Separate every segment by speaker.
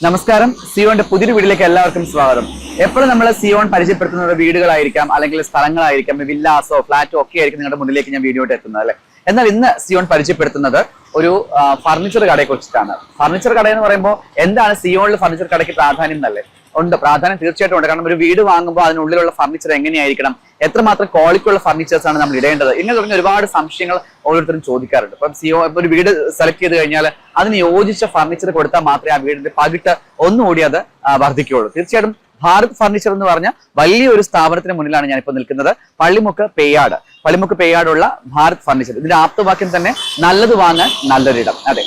Speaker 1: നമസ്കാരം, സിയോന്റെ പുതിയൊരു വീഡിയോയിലേക്ക് എല്ലാവർക്കും സ്വാഗതം. എപ്പോഴും നമ്മൾ സിയോൺ പരിചയപ്പെടുത്തുന്നത് വീടുകളായിരിക്കാം, അല്ലെങ്കിൽ സ്ഥലങ്ങളായിരിക്കാം, വില്ലാസോ ഫ്ലാറ്റോ ഒക്കെ ആയിരിക്കും നിങ്ങളുടെ മുന്നിലേക്ക് ഞാൻ വീഡിയോ എത്തുന്നത് അല്ലെ. എന്നാൽ ഇന്ന് സിയോൺ പരിചയപ്പെടുത്തുന്നത് ഒരു ഫർണിച്ചർ കടയെ കുറിച്ചിട്ടാണ്. ഫർണിച്ചർ കട എന്ന് പറയുമ്പോൾ എന്താണ് സിയോണിൽ ഫർണിച്ചർ കടയ്ക്ക് പ്രാധാന്യം എന്നല്ലേ? ഉണ്ട്, പ്രാധാന്യം തീർച്ചയായിട്ടും ഉണ്ട്. കാരണം ഒരു വീട് വാങ്ങുമ്പോൾ അതിനുള്ളിലുള്ള ഫർണിച്ചർ എങ്ങനെയായിരിക്കണം, എത്രമാത്രം ക്വാളിറ്റി ഉള്ള ഫർണിച്ചേഴ്സ് ആണ് നമ്മൾ ഇടേണ്ടത്, ഇങ്ങനെ തുടങ്ങിയ ഒരുപാട് സംശയങ്ങൾ ഓരോരുത്തരും ചോദിക്കാറുണ്ട്. ഇപ്പം സിയോ ഒരു വീട് സെലക്ട് ചെയ്ത് കഴിഞ്ഞാൽ അതിന് യോജിച്ച ഫർണിച്ചർ കൊടുത്താൽ മാത്രമേ ആ വീടിന്റെ പകിട്ട് ഒന്നുകൂടി അത് വർദ്ധിക്കുകയുള്ളൂ. തീർച്ചയായിട്ടും ഭാരത് ഫർണിച്ചർ എന്ന് പറഞ്ഞ വലിയൊരു സ്ഥാപനത്തിന് മുന്നിലാണ് ഞാനിപ്പോൾ നിൽക്കുന്നത്. പള്ളിമുക്ക് പേയാടുള്ള ഭാരത് ഫർണിച്ചർ. ഇതിന്റെ ആപ്തവാക്യം തന്നെ നല്ലത് വാങ്ങാൻ നല്ലൊരിടം. അതെ,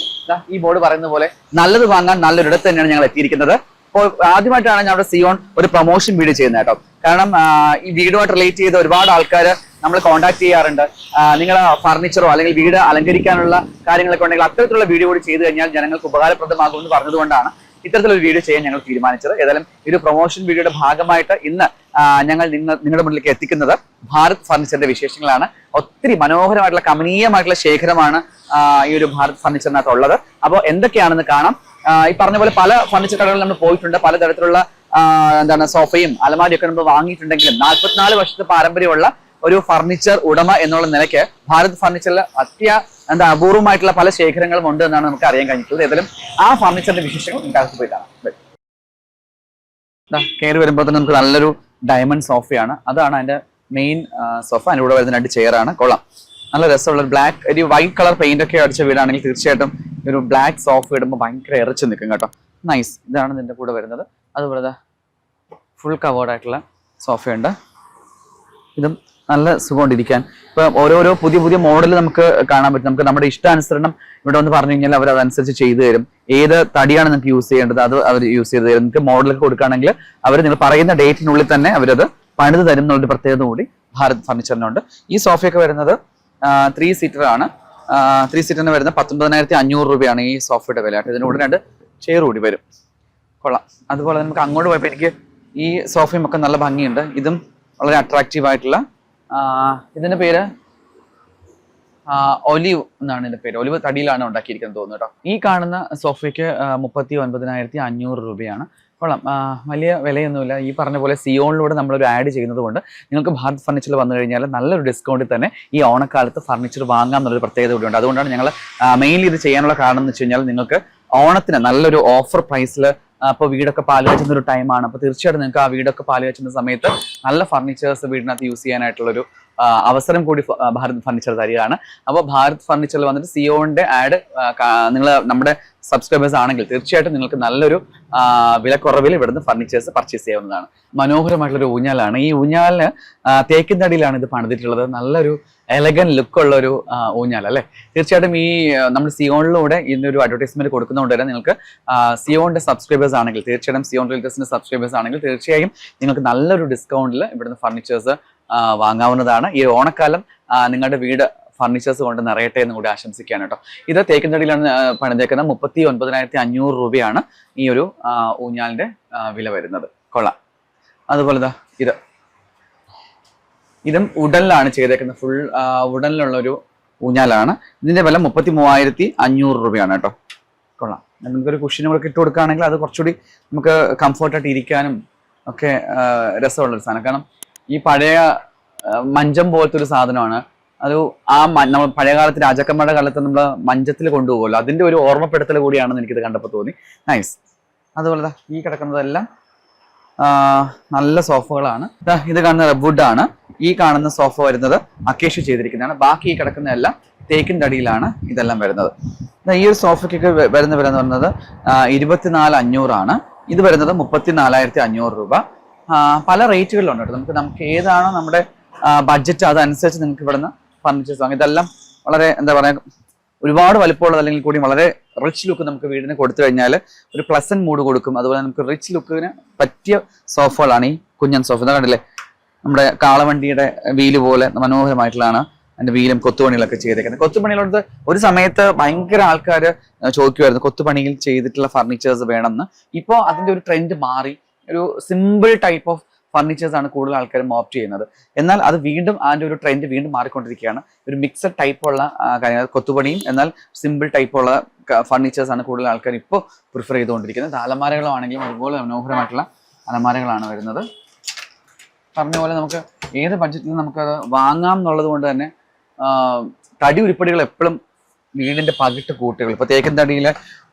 Speaker 1: ഈ ബോർഡ് പറയുന്ന പോലെ നല്ലത് വാങ്ങാൻ നല്ലൊരിടത്ത് തന്നെയാണ് ഞങ്ങൾ എത്തിയിരിക്കുന്നത്. അപ്പോൾ ആദ്യമായിട്ടാണ് ഞാൻ അവിടെ സിയോൺ ഒരു പ്രൊമോഷൻ വീഡിയോ ചെയ്യുന്നത് കേട്ടോ. കാരണം ഈ വീടുമായിട്ട് റിലേറ്റ് ചെയ്ത ഒരുപാട് ആൾക്കാർ നമ്മൾ കോൺടാക്ട് ചെയ്യാറുണ്ട്. നിങ്ങൾ ഫർണിച്ചറോ അല്ലെങ്കിൽ വീട് അലങ്കരിക്കാനുള്ള കാര്യങ്ങളൊക്കെ ഉണ്ടെങ്കിൽ അത്തരത്തിലുള്ള വീഡിയോ കൂടി ചെയ്തു കഴിഞ്ഞാൽ ജനങ്ങൾക്ക് ഉപകാരപ്രദമാകുമെന്ന് പറഞ്ഞതുകൊണ്ടാണ് ഇത്തരത്തിലൊരു വീഡിയോ ചെയ്യാൻ ഞങ്ങൾ തീരുമാനിച്ചത്. ഏതായാലും ഈ ഒരു പ്രൊമോഷൻ വീഡിയോയുടെ ഭാഗമായിട്ട് ഇന്ന് ഞങ്ങൾ നിങ്ങളുടെ മുന്നിലേക്ക് എത്തിക്കുന്നത് ഭാരത് ഫർണിച്ചറിന്റെ വിശേഷങ്ങളാണ്. ഒത്തിരി മനോഹരമായിട്ടുള്ള കമനീയമായിട്ടുള്ള ശേഖരമാണ് ഈ ഒരു ഭാരത് ഫർണിച്ചറിനകത്ത് ഉള്ളത്. അപ്പോൾ എന്തൊക്കെയാണെന്ന് കാണാം. ഈ പറഞ്ഞ പോലെ പല ഫർണിച്ചർ കടകളിൽ നമ്മൾ പോയിട്ടുണ്ട്. പലതരത്തിലുള്ള സോഫയും അലമാരിയൊക്കെ നമ്മൾ വാങ്ങിയിട്ടുണ്ടെങ്കിലും 44 വർഷത്തെ പാരമ്പര്യമുള്ള ഒരു ഫർണിച്ചർ ഉടമ എന്നുള്ള നിലയ്ക്ക് ഭാരത് ഫർണിച്ചറിൽ അപൂർവമായിട്ടുള്ള പല ശേഖരങ്ങളും ഉണ്ട് എന്നാണ് നമുക്ക് അറിയാൻ കഴിഞ്ഞിട്ടുള്ളത്. ഏതായാലും ആ ഫർണിച്ചറിന്റെ വിശേഷങ്ങൾ നിങ്ങൾക്ക് പോയി കാണാം. കയറി വരുമ്പോൾ തന്നെ നമുക്ക് നല്ലൊരു ഡയമണ്ട് സോഫയാണ്. അതാണ് അതിന്റെ മെയിൻ സോഫ. അതിൻ്റെ കൂടെ വരുന്ന 2 ചെയറാണ്. കൊള്ളാം, നല്ല രസമുള്ള ബ്ലാക്ക്, ഒരു വൈറ്റ് കളർ പെയിന്റ് ഒക്കെ അടിച്ച വീടാണെങ്കിൽ തീർച്ചയായിട്ടും ഒരു ബ്ലാക്ക് സോഫ ഇടുമ്പോൾ ഭയങ്കര ഇറച്ചു നിൽക്കും കേട്ടോ. നൈസ്. ഇതാണ് ഇതിന്റെ കൂടെ വരുന്നത്. അതുപോലെ ഫുൾ കവേർഡ് ആയിട്ടുള്ള സോഫയുണ്ട്. ഇതും നല്ല സുഖമുണ്ടിരിക്കാൻ. ഇപ്പൊ ഓരോരോ പുതിയ മോഡൽ നമുക്ക് കാണാൻ പറ്റും. നമുക്ക് നമ്മുടെ ഇഷ്ടാനുസരണം ഇവിടെ ഒന്ന് പറഞ്ഞു കഴിഞ്ഞാൽ അവർ അതനുസരിച്ച് ചെയ്തു തരും. ഏത് തടിയാണ് നിങ്ങൾക്ക് യൂസ് ചെയ്യേണ്ടത് അത് അവർ യൂസ് ചെയ്ത് തരും. നിങ്ങൾക്ക് മോഡലൊക്കെ കൊടുക്കുകയാണെങ്കിൽ അവർ നിങ്ങൾ പറയുന്ന ഡേറ്റിനുള്ളിൽ തന്നെ അവരത് പണിത് തരും എന്നുള്ളൊരു പ്രത്യേകത കൂടി ഭാരത് ഫർണിച്ചറിനുണ്ട്. ഈ സോഫയൊക്കെ വരുന്നത് 3 സീറ്റർ ആണ്. 3 സീറ്ററിന് വരുന്ന 19,500 രൂപയാണ് ഈ സോഫയുടെ വില. ഇതിന് കൂടെ 2 ചെയർ കൂടി വരും. കൊള്ളാം. അതുപോലെ നമുക്ക് അങ്ങോട്ട് പോയപ്പോൾ എനിക്ക് ഈ സോഫയും ഒക്കെ നല്ല ഭംഗിയുണ്ട്. ഇതും വളരെ അട്രാക്റ്റീവ് ആയിട്ടുള്ള, ഇതിന്റെ പേര് ഒലിവ് എന്നാണ് ഇതിന്റെ പേര്. ഒലിവ് തടിയിലാണ് ഉണ്ടാക്കിയിരിക്കുന്നത് തോന്നുന്നു കേട്ടോ. ഈ കാണുന്ന സോഫയ്ക്ക് 39,500 രൂപയാണ്. കൊള്ളാം, വലിയ വിലയൊന്നുമില്ല. ഈ പറഞ്ഞ പോലെ സിയോണിലൂടെ നമ്മളൊരു ആഡ് ചെയ്യുന്നത് കൊണ്ട് നിങ്ങൾക്ക് ഭാരത് ഫർണിച്ചറിൽ വന്നു കഴിഞ്ഞാൽ നല്ലൊരു ഡിസ്കൗണ്ടിൽ തന്നെ ഈ ഓണക്കാലത്ത് ഫർണിച്ചർ വാങ്ങാം എന്നുള്ളൊരു പ്രത്യേകത കൂടിയുണ്ട്. അതുകൊണ്ടാണ് ഞങ്ങൾ മെയിൻലി ഇത് ചെയ്യാനുള്ള കാരണം എന്ന് വെച്ച് കഴിഞ്ഞാൽ നിങ്ങൾക്ക് ഓണത്തിന് നല്ലൊരു ഓഫർ പ്രൈസിൽ അപ്പോൾ വീടൊക്കെ പാല് കാച്ചുന്ന ഒരു ടൈമാണ്. അപ്പോൾ തീർച്ചയായിട്ടും നിങ്ങൾക്ക് ആ വീടൊക്കെ പാല് കാച്ചുന്ന സമയത്ത് നല്ല ഫർണിച്ചേഴ്സ് വീടിനകത്ത് യൂസ് ചെയ്യാനായിട്ടുള്ളൊരു അവസരം കൂടി ഭാരത് ഫർണിച്ചർ തരികയാണ്. അപ്പോൾ ഭാരത് ഫർണിച്ചറിൽ വന്നിട്ട് സിയോന്റെ ആഡ് നിങ്ങൾ നമ്മുടെ സബ്സ്ക്രൈബേഴ്സ് ആണെങ്കിൽ തീർച്ചയായിട്ടും നിങ്ങൾക്ക് നല്ലൊരു വിലക്കുറവിൽ ഇവിടുന്ന് ഫർണിച്ചേഴ്സ് പർച്ചേസ് ചെയ്യാവുന്നതാണ്. മനോഹരമായിട്ടുള്ളൊരു ഊഞ്ഞാലാണ്. ഈ ഊഞ്ഞാലിന് തേക്കിൻ തടിയിലാണ് ഇത് പണിതിട്ടുള്ളത്. നല്ലൊരു എലഗൻ ലുക്കുള്ള ഒരു ഊഞ്ഞാൽ അല്ലേ. തീർച്ചയായിട്ടും ഈ നമ്മൾ സിയോണിലൂടെ ഇതിനൊരു അഡ്വർടൈസ്മെന്റ് കൊടുക്കുന്നതുകൊണ്ട് തന്നെ നിങ്ങൾക്ക് സിയോണിന്റെ സബ്സ്ക്രൈബേഴ്സ് ആണെങ്കിൽ തീർച്ചയായിട്ടും സിയോൺ റിയൽറ്റേഴ്സിന്റെ സബ്സ്ക്രൈബേഴ്സ് ആണെങ്കിൽ തീർച്ചയായും നിങ്ങൾക്ക് നല്ലൊരു ഡിസ്കൗണ്ടിൽ ഇവിടുന്ന് ഫർണിച്ചേഴ്സ് വാങ്ങാവുന്നതാണ്. ഈ ഓണക്കാലം നിങ്ങളുടെ വീട് ഫർണിച്ചേഴ്സ് കൊണ്ട് നിറയട്ടെ എന്ന് കൂടി ആശംസിക്കുകയാണ് കേട്ടോ. ഇത് തേക്കിൻ തടിയിലാണ് പണിതേക്കുന്നത്. 39,500 രൂപയാണ് ഈ ഒരു ഊഞ്ഞാലിന്റെ വില വരുന്നത്. കൊള്ളാം. അതുപോലെ ഇതും ഉടനിലാണ് ചെയ്തേക്കുന്നത്. ഫുൾ ഉടനിലുള്ള ഒരു ഊഞ്ഞാലാണ്. ഇതിന്റെ വില 33,500 രൂപയാണ് കേട്ടോ. കൊള്ളാം. നമുക്കൊരു കുഷ്യനും കൂടെ ഇട്ട് കൊടുക്കുകയാണെങ്കിൽ അത് കുറച്ചുകൂടി നമുക്ക് കംഫർട്ടായിട്ട് ഇരിക്കാനും ഒക്കെ രസമുള്ളൊരു സാധനം. കാരണം ഈ പഴയ മഞ്ചം പോലത്തെ ഒരു സാധനമാണ് അത്. നമ്മൾ പഴയകാലത്ത് രാജാക്കന്മാരുടെ കാലത്ത് നമ്മൾ മഞ്ചത്തിൽ കൊണ്ടുപോകുമല്ലോ, അതിന്റെ ഒരു ഓർമ്മപ്പെടുത്തൽ കൂടിയാണെന്ന് എനിക്കിത് കണ്ടപ്പോൾ തോന്നി. നൈസ്. അതുപോലെ ഈ കിടക്കുന്നതെല്ലാം നല്ല സോഫകളാണ്. ഇത് കാണുന്ന റബ്വുഡ് ആണ്. ഈ കാണുന്ന സോഫ വരുന്നത് അക്കേഷ്യ ചെയ്തിരിക്കുന്നതാണ്. ബാക്കി ഈ കിടക്കുന്നതെല്ലാം തേക്കിൻ തടിയിലാണ് ഇതെല്ലാം വരുന്നത്. ഈ ഒരു സോഫയ്ക്കൊക്കെ വരുന്ന വില എന്ന് പറയുന്നത് 24,500 ആണ്. ഇത് വരുന്നത് 34,500 രൂപ. പല റേറ്റുകളിലുണ്ട് കേട്ടോ. നമുക്ക് ഏതാണോ നമ്മുടെ ബഡ്ജറ്റ് അതനുസരിച്ച് നിങ്ങൾക്ക് ഇവിടുന്ന് ഫർണിച്ചേഴ്സ് വാങ്ങാം. ഇതെല്ലാം വളരെ ഒരുപാട് വലിപ്പമുള്ളത് അല്ലെങ്കിൽ കൂടി വളരെ റിച്ച് ലുക്ക് നമുക്ക് വീടിന് കൊടുത്തു കഴിഞ്ഞാൽ ഒരു പ്ലസന്റ് മൂഡ് കൊടുക്കും. അതുപോലെ നമുക്ക് റിച്ച് ലുക്കിന് പറ്റിയ സോഫകളാണ് ഈ കുഞ്ഞൻ സോഫ. ഇതാ കണ്ടില്ലേ, നമ്മുടെ കാളവണ്ടിയുടെ വീല് പോലെ മനോഹരമായിട്ടുള്ളതാണ് അതിന്റെ വീലും കൊത്തുപണികളൊക്കെ ചെയ്തേക്കുന്നത്. കൊത്തുപണികളോട് ഒരു സമയത്ത് ഭയങ്കര ആൾക്കാർ ചോദിക്കുമായിരുന്നു കൊത്തുപണിയിൽ ചെയ്തിട്ടുള്ള ഫർണിച്ചേഴ്സ് വേണമെന്ന്. ഇപ്പോൾ അതിന്റെ ഒരു ട്രെൻഡ് മാറി. ഒരു സിമ്പിൾ ടൈപ്പ് ഓഫ് ഫർണിച്ചേഴ്സ് ആണ് കൂടുതൽ ആൾക്കാരും ഓപ്റ്റ് ചെയ്യുന്നത്. എന്നാൽ അത് വീണ്ടും അതിന്റെ ഒരു ട്രെൻഡ് വീണ്ടും മാറിക്കൊണ്ടിരിക്കുകയാണ്. ഒരു മിക്സഡ് ടൈപ്പുള്ള കാര്യങ്ങൾ, കൊത്തുപണിയും എന്നാൽ സിമ്പിൾ ടൈപ്പുള്ള ഫർണിച്ചേഴ്സാണ് കൂടുതൽ ആൾക്കാർ ഇപ്പോൾ പ്രിഫർ ചെയ്തുകൊണ്ടിരിക്കുന്നത്. അലമാരകളാണെങ്കിലും അതുപോലെ മനോഹരമായിട്ടുള്ള അലമാരകളാണ് വരുന്നത്. പറഞ്ഞ പോലെ നമുക്ക് ഏത് ബഡ്ജറ്റിലും നമുക്കത് വാങ്ങാം എന്നുള്ളത് കൊണ്ട് തന്നെ തടി ഉരുപ്പടികൾ എപ്പോഴും വീടിൻ്റെ പകിട്ട് കൂട്ടുകൾ, ഇപ്പോൾ തേക്കൻ തടിയിലെ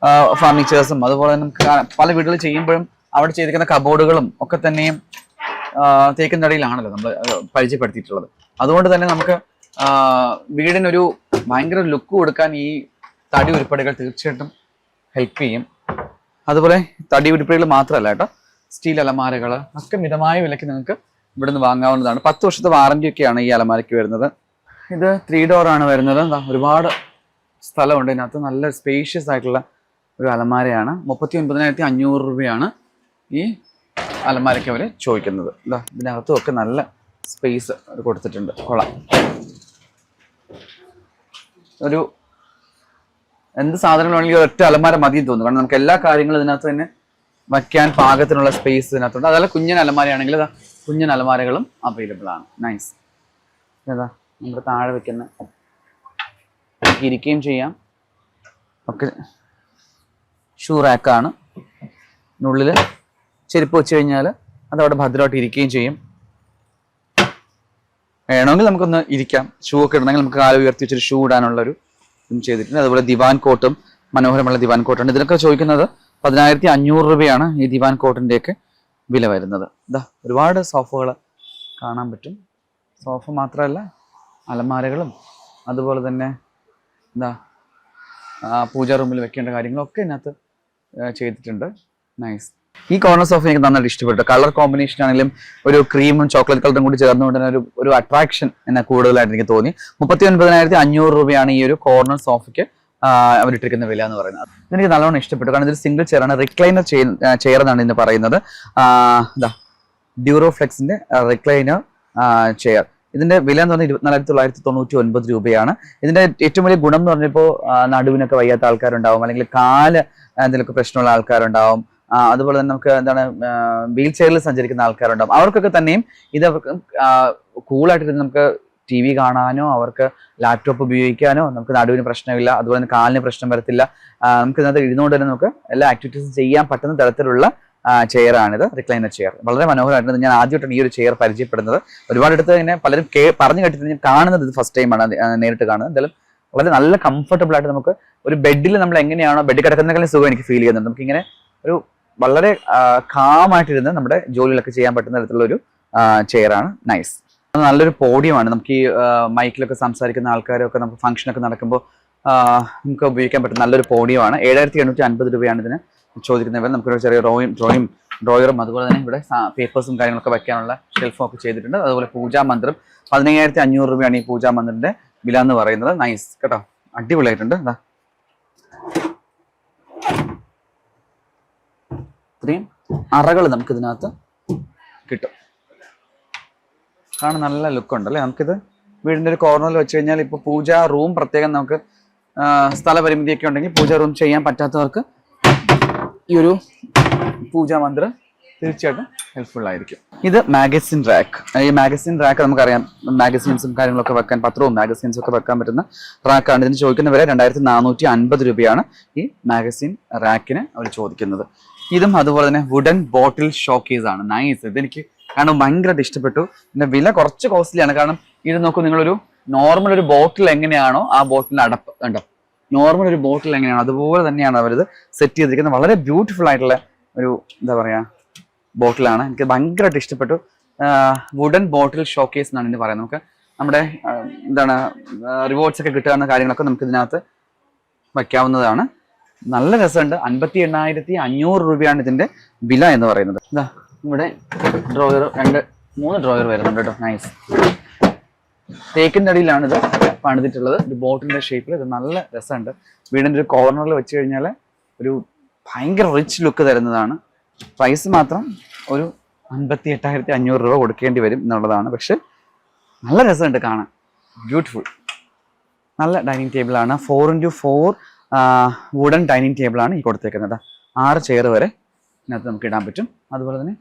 Speaker 1: ഫർണിച്ചേഴ്സും അതുപോലെ തന്നെ നമുക്ക് പല വീടുകൾ ചെയ്യുമ്പോഴും അവിടെ ചെയ്തിരിക്കുന്ന കബോർഡുകളും ഒക്കെ തന്നെയും തേക്കൻ തടിയിലാണല്ലോ നമ്മൾ പരിചയപ്പെടുത്തിയിട്ടുള്ളത്. അതുകൊണ്ട് തന്നെ നമുക്ക് വീടിനൊരു ഭയങ്കര ലുക്ക് കൊടുക്കാൻ ഈ തടി ഉരുപ്പടികൾ തീർച്ചയായിട്ടും ഹെൽപ്പ് ചെയ്യും. അതുപോലെ തടി ഉരുപ്പടികൾ മാത്രമല്ല കേട്ടോ, സ്റ്റീൽ അലമാരകൾ ഒക്കെ മിതമായ വിലയ്ക്ക് നിങ്ങൾക്ക് ഇവിടുന്ന് വാങ്ങാവുന്നതാണ്. 10 വർഷത്തെ വാറന്റി ഒക്കെയാണ് ഈ അലമാരയ്ക്ക് വരുന്നത്. ഇത് 3 ഡോറാണ് വരുന്നത്. ഒരുപാട് സ്ഥലമുണ്ട് ഇതിനകത്ത്. നല്ല സ്പേഷ്യസ് ആയിട്ടുള്ള ഒരു അലമാരയാണ്. 39,500 രൂപയാണ് ഈ അലമാരയ്ക്ക് അവർ ചോദിക്കുന്നത്. ഇതിനകത്തും ഒക്കെ നല്ല സ്പേസ് കൊടുത്തിട്ടുണ്ട്. കൊള്ളാം. ഒരു എന്ത് സാധനങ്ങളാണെങ്കിലും ഒറ്റ അലമാര മതി തോന്നുന്നു. കാരണം നമുക്ക് എല്ലാ കാര്യങ്ങളും ഇതിനകത്ത് തന്നെ വയ്ക്കാൻ പാകത്തിനുള്ള സ്പേസ് ഇതിനകത്തുണ്ട്. അതല്ല കുഞ്ഞൻ അലമാരയാണെങ്കിൽ കുഞ്ഞൻ അലമാരകളും അവൈലബിൾ ആണ്. നൈസ്. ഏതാ നമ്മുടെ താഴെ വെക്കുന്ന ഇരിക്കുകയും ചെയ്യാം. ഒക്കെ ഷൂ റാക്കാണ്. ഉള്ളിൽ ചെരുപ്പ് വെച്ച് കഴിഞ്ഞാൽ അതവിടെ ഭദ്രമായിട്ട് ഇരിക്കുകയും ചെയ്യും. വേണമെങ്കിൽ നമുക്കൊന്ന് ഇരിക്കാം. ഷൂ ഒക്കെ ഇടണമെങ്കിൽ നമുക്ക് കാല് ഉയർത്തി വെച്ചൊരു ഷൂ ഇടാനുള്ളൊരു ഇതും ചെയ്തിട്ടുണ്ട്. അതുപോലെ ദിവാൻ കോട്ടും മനോഹരമുള്ള ദിവാൻ കോട്ടുണ്ട്. ഇതിനൊക്കെ ചോദിക്കുന്നത് 10,500 രൂപയാണ് ഈ ദിവാൻ കോട്ടിൻ്റെയൊക്കെ വില വരുന്നത്. ഒരുപാട് സോഫകൾ കാണാൻ പറ്റും. സോഫ മാത്രമല്ല അലമാരകളും അതുപോലെ തന്നെ പൂജാ റൂമിൽ വെക്കേണ്ട കാര്യങ്ങളൊക്കെ ഇതിനകത്ത് ചെയ്തിട്ടുണ്ട്. നൈസ്. ഈ കോർണർ സോഫ എനിക്ക് നന്നായിട്ട് ഇഷ്ടപ്പെട്ടു. കളർ കോമ്പിനേഷൻ ആണെങ്കിലും ഒരു ക്രീമും ചോക്ലേറ്റ് കളറും കൂടി ചേർന്നുകൊണ്ട് തന്നെ ഒരു അട്രാക്ഷൻ എന്നെ കൂടുതലായിട്ട് എനിക്ക് തോന്നി. 39,500 രൂപയാണ് ഈ ഒരു കോർണർ സോഫയ്ക്ക് അവരിട്ടിരിക്കുന്ന വില എന്ന് പറയുന്നത്. ഇതെനിക്ക് നല്ലോണം ഇഷ്ടപ്പെട്ടു. കാരണം ഇതൊരു സിംഗിൾ ചെയറാണ്. റിക്ലൈനർ ചെയർ എന്നാണ് ഇതിന് പറയുന്നത്. ഡ്യൂറോഫ്ലെക്സിന്റെ റിക്ലൈനർ ചെയർ. ഇതിന്റെ വില എന്ന് പറഞ്ഞാൽ 24,999 രൂപയാണ്. ഇതിന്റെ ഏറ്റവും വലിയ ഗുണം എന്ന് പറഞ്ഞപ്പോൾ നടുവിനൊക്കെ വയ്യാത്ത ആൾക്കാരുണ്ടാവും, അല്ലെങ്കിൽ കാല് എന്തെങ്കിലുമൊക്കെ പ്രശ്നമുള്ള ആൾക്കാരുണ്ടാവും, അതുപോലെ തന്നെ നമുക്ക് വീൽ ചെയറിൽ സഞ്ചരിക്കുന്ന ആൾക്കാരുണ്ടാവും. അവർക്കൊക്കെ തന്നെയും ഇത് അവർക്ക് കൂളായിട്ട് നമുക്ക് TV കാണാനോ അവർക്ക് ലാപ്ടോപ്പ് ഉപയോഗിക്കാനോ നമുക്ക് നടുവിന് പ്രശ്നമില്ല. അതുപോലെ തന്നെ കാലിന് പ്രശ്നം വരത്തില്ല. നമുക്ക് ഇതിനകത്ത് ഇരുന്നുകൊണ്ട് തന്നെ നമുക്ക് എല്ലാ ആക്ടിവിറ്റീസും ചെയ്യാൻ പറ്റുന്ന തരത്തിലുള്ള ചെയറാണിത്. റിക്ലൈനർ ചെയർ വളരെ മനോഹരമായിട്ടുണ്ട്. ഞാൻ ആദ്യമായിട്ടാണ് ഈ ഒരു ചെയർ പരിചയപ്പെടുന്നത്. ഒരുപാട് അടുത്ത് ഇങ്ങനെ പലരും പറഞ്ഞു കേട്ടിട്ട് ഞാൻ കാണുന്നത് ഇത് ഫസ്റ്റ് ടൈമാണ് നേരിട്ട് കാണുന്നത്. എന്തായാലും വളരെ നല്ല കംഫർട്ടബിൾ ആയിട്ട് നമുക്ക് ഒരു ബെഡിൽ നമ്മൾ എങ്ങനെയാണോ ബെഡിൽ കിടക്കുന്നതിനേക്കാളും സുഖം എനിക്ക് ഫീൽ ചെയ്യുന്നുണ്ട്. നമുക്കിങ്ങനെ ഒരു വളരെ കാമായിട്ടിരുന്ന് നമ്മുടെ ജോലികളൊക്കെ ചെയ്യാൻ പറ്റുന്ന തരത്തിലുള്ള ഒരു ചെയറാണ്. നൈസ്. നല്ലൊരു പോഡിയമാണ്. നമുക്ക് ഈ മൈക്കിലൊക്കെ സംസാരിക്കുന്ന ആൾക്കാരൊക്കെ നമുക്ക് ഫംഗ്ഷനൊക്കെ നടക്കുമ്പോൾ നമുക്ക് ഉപയോഗിക്കാൻ പറ്റുന്ന നല്ലൊരു പോഡിയമാണ്. 7,850 രൂപയാണ് ഇതിന് ചോദിക്കുന്നത്. നമുക്കൊരു ചെറിയ ഡ്രോയറും അതുപോലെ തന്നെ ഇവിടെ പേപ്പേഴ്സും കാര്യങ്ങളൊക്കെ വെക്കാനുള്ള ഷെൽഫും ഒക്കെ ചെയ്തിട്ടുണ്ട്. അതുപോലെ പൂജാ മന്ത്രം 15,500 രൂപയാണ് ഈ പൂജാ മന്ത്രിന്റെ വില എന്ന് പറയുന്നത്. നൈസ് കേട്ടോ, അടിപൊളിയായിട്ടുണ്ട്. ഇത്രയും അറകൾ നമുക്ക് ഇതിനകത്ത് കിട്ടും. കാണാൻ നല്ല ലുക്കുണ്ട് അല്ലേ. നമുക്കിത് വീടിൻ്റെ ഒരു കോർണറിൽ വെച്ച് കഴിഞ്ഞാൽ ഇപ്പോൾ പൂജാ റൂം പ്രത്യേകം നമുക്ക് സ്ഥലപരിമിതിയൊക്കെ ഉണ്ടെങ്കിൽ പൂജാ റൂം ചെയ്യാൻ പറ്റാത്തവർക്ക് ഈ ഒരു പൂജാ മന്ത്രം തീർച്ചയായിട്ടും ഹെൽപ്ഫുൾ ആയിരിക്കും. ഇത് മാഗസിൻ റാക്ക്. ഈ മാഗസിൻ റാക്ക് നമുക്കറിയാം, മാഗസീൻസും കാര്യങ്ങളൊക്കെ വെക്കാൻ, പത്രവും മാഗസീൻസും ഒക്കെ വെക്കാൻ പറ്റുന്ന റാക്കാണ്. ഇതിന് ചോദിക്കുന്ന വില 2,450 രൂപയാണ് ഈ മാഗസിൻ റാക്കിന് അവർ ചോദിക്കുന്നത്. ഇതും അതുപോലെ തന്നെ വുഡൻ ബോട്ടിൽ ഷോക്കേസ് ആണ്. നൈസ്. ഇതെനിക്ക് കാരണം ഭയങ്കരമായിട്ട് ഇഷ്ടപ്പെട്ടു. ഇതിന്റെ വില കുറച്ച് കോസ്റ്റ്ലിയാണ്. കാരണം ഇത് നോക്കൂ, നിങ്ങളൊരു നോർമൽ ഒരു ബോട്ടിൽ എങ്ങനെയാണോ ആ ബോട്ടിലിന്റെ അടപ്പ് കണ്ടോ, നോർമൽ ഒരു ബോട്ടിൽ എങ്ങനെയാണോ അതുപോലെ തന്നെയാണ് അവരിത് സെറ്റ് ചെയ്തിരിക്കുന്നത്. വളരെ ബ്യൂട്ടിഫുൾ ആയിട്ടുള്ള ഒരു എന്താ പറയാ ബോട്ടിലാണ്. എനിക്ക് ഭയങ്കരമായിട്ട് ഇഷ്ടപ്പെട്ടു. വുഡൻ ബോട്ടിൽ ഷോക്കേസ് എന്നാണ് ഇതിന് പറയുന്നത്. നമുക്ക് നമ്മുടെ റിവാർഡ്സ് ഒക്കെ കിട്ടുന്ന കാര്യങ്ങളൊക്കെ നമുക്ക് ഇതിനകത്ത് വയ്ക്കാവുന്നതാണ്. നല്ല രസമുണ്ട്. 58,500 രൂപയാണ് ഇതിന്റെ വില എന്ന് പറയുന്നത്. ഇവിടെ ഡ്രോയർ 2-3 ഡ്രോയർ വരുന്നുണ്ട് കേട്ടോ. നൈസ്. തേക്കിൻ്റെ അടിയിലാണ് ഇത് പണിതിട്ടുള്ളത്. ഒരു ബോട്ടിന്റെ ഷേപ്പിൽ. ഇത് നല്ല രസമുണ്ട്. വീടിന്റെ ഒരു കോർണറിൽ വെച്ച് കഴിഞ്ഞാൽ ഒരു ഭയങ്കര റിച്ച് ലുക്ക് തരുന്നതാണ്. പ്രൈസ് മാത്രം ഒരു 58,500 രൂപ കൊടുക്കേണ്ടി വരും എന്നുള്ളതാണ്. പക്ഷെ നല്ല രസമുണ്ട് കാണാൻ. ബ്യൂട്ടിഫുൾ. നല്ല ഡൈനിങ് ടേബിളാണ്. 4x4 വുഡൻ ഡൈനിങ് ടേബിളാണ് ഈ കൊടുത്തേക്കുന്നത്. 6 ചെയർ വരെ ഇതിനകത്ത് നമുക്ക് ഇടാൻ പറ്റും. അതുപോലെ തന്നെ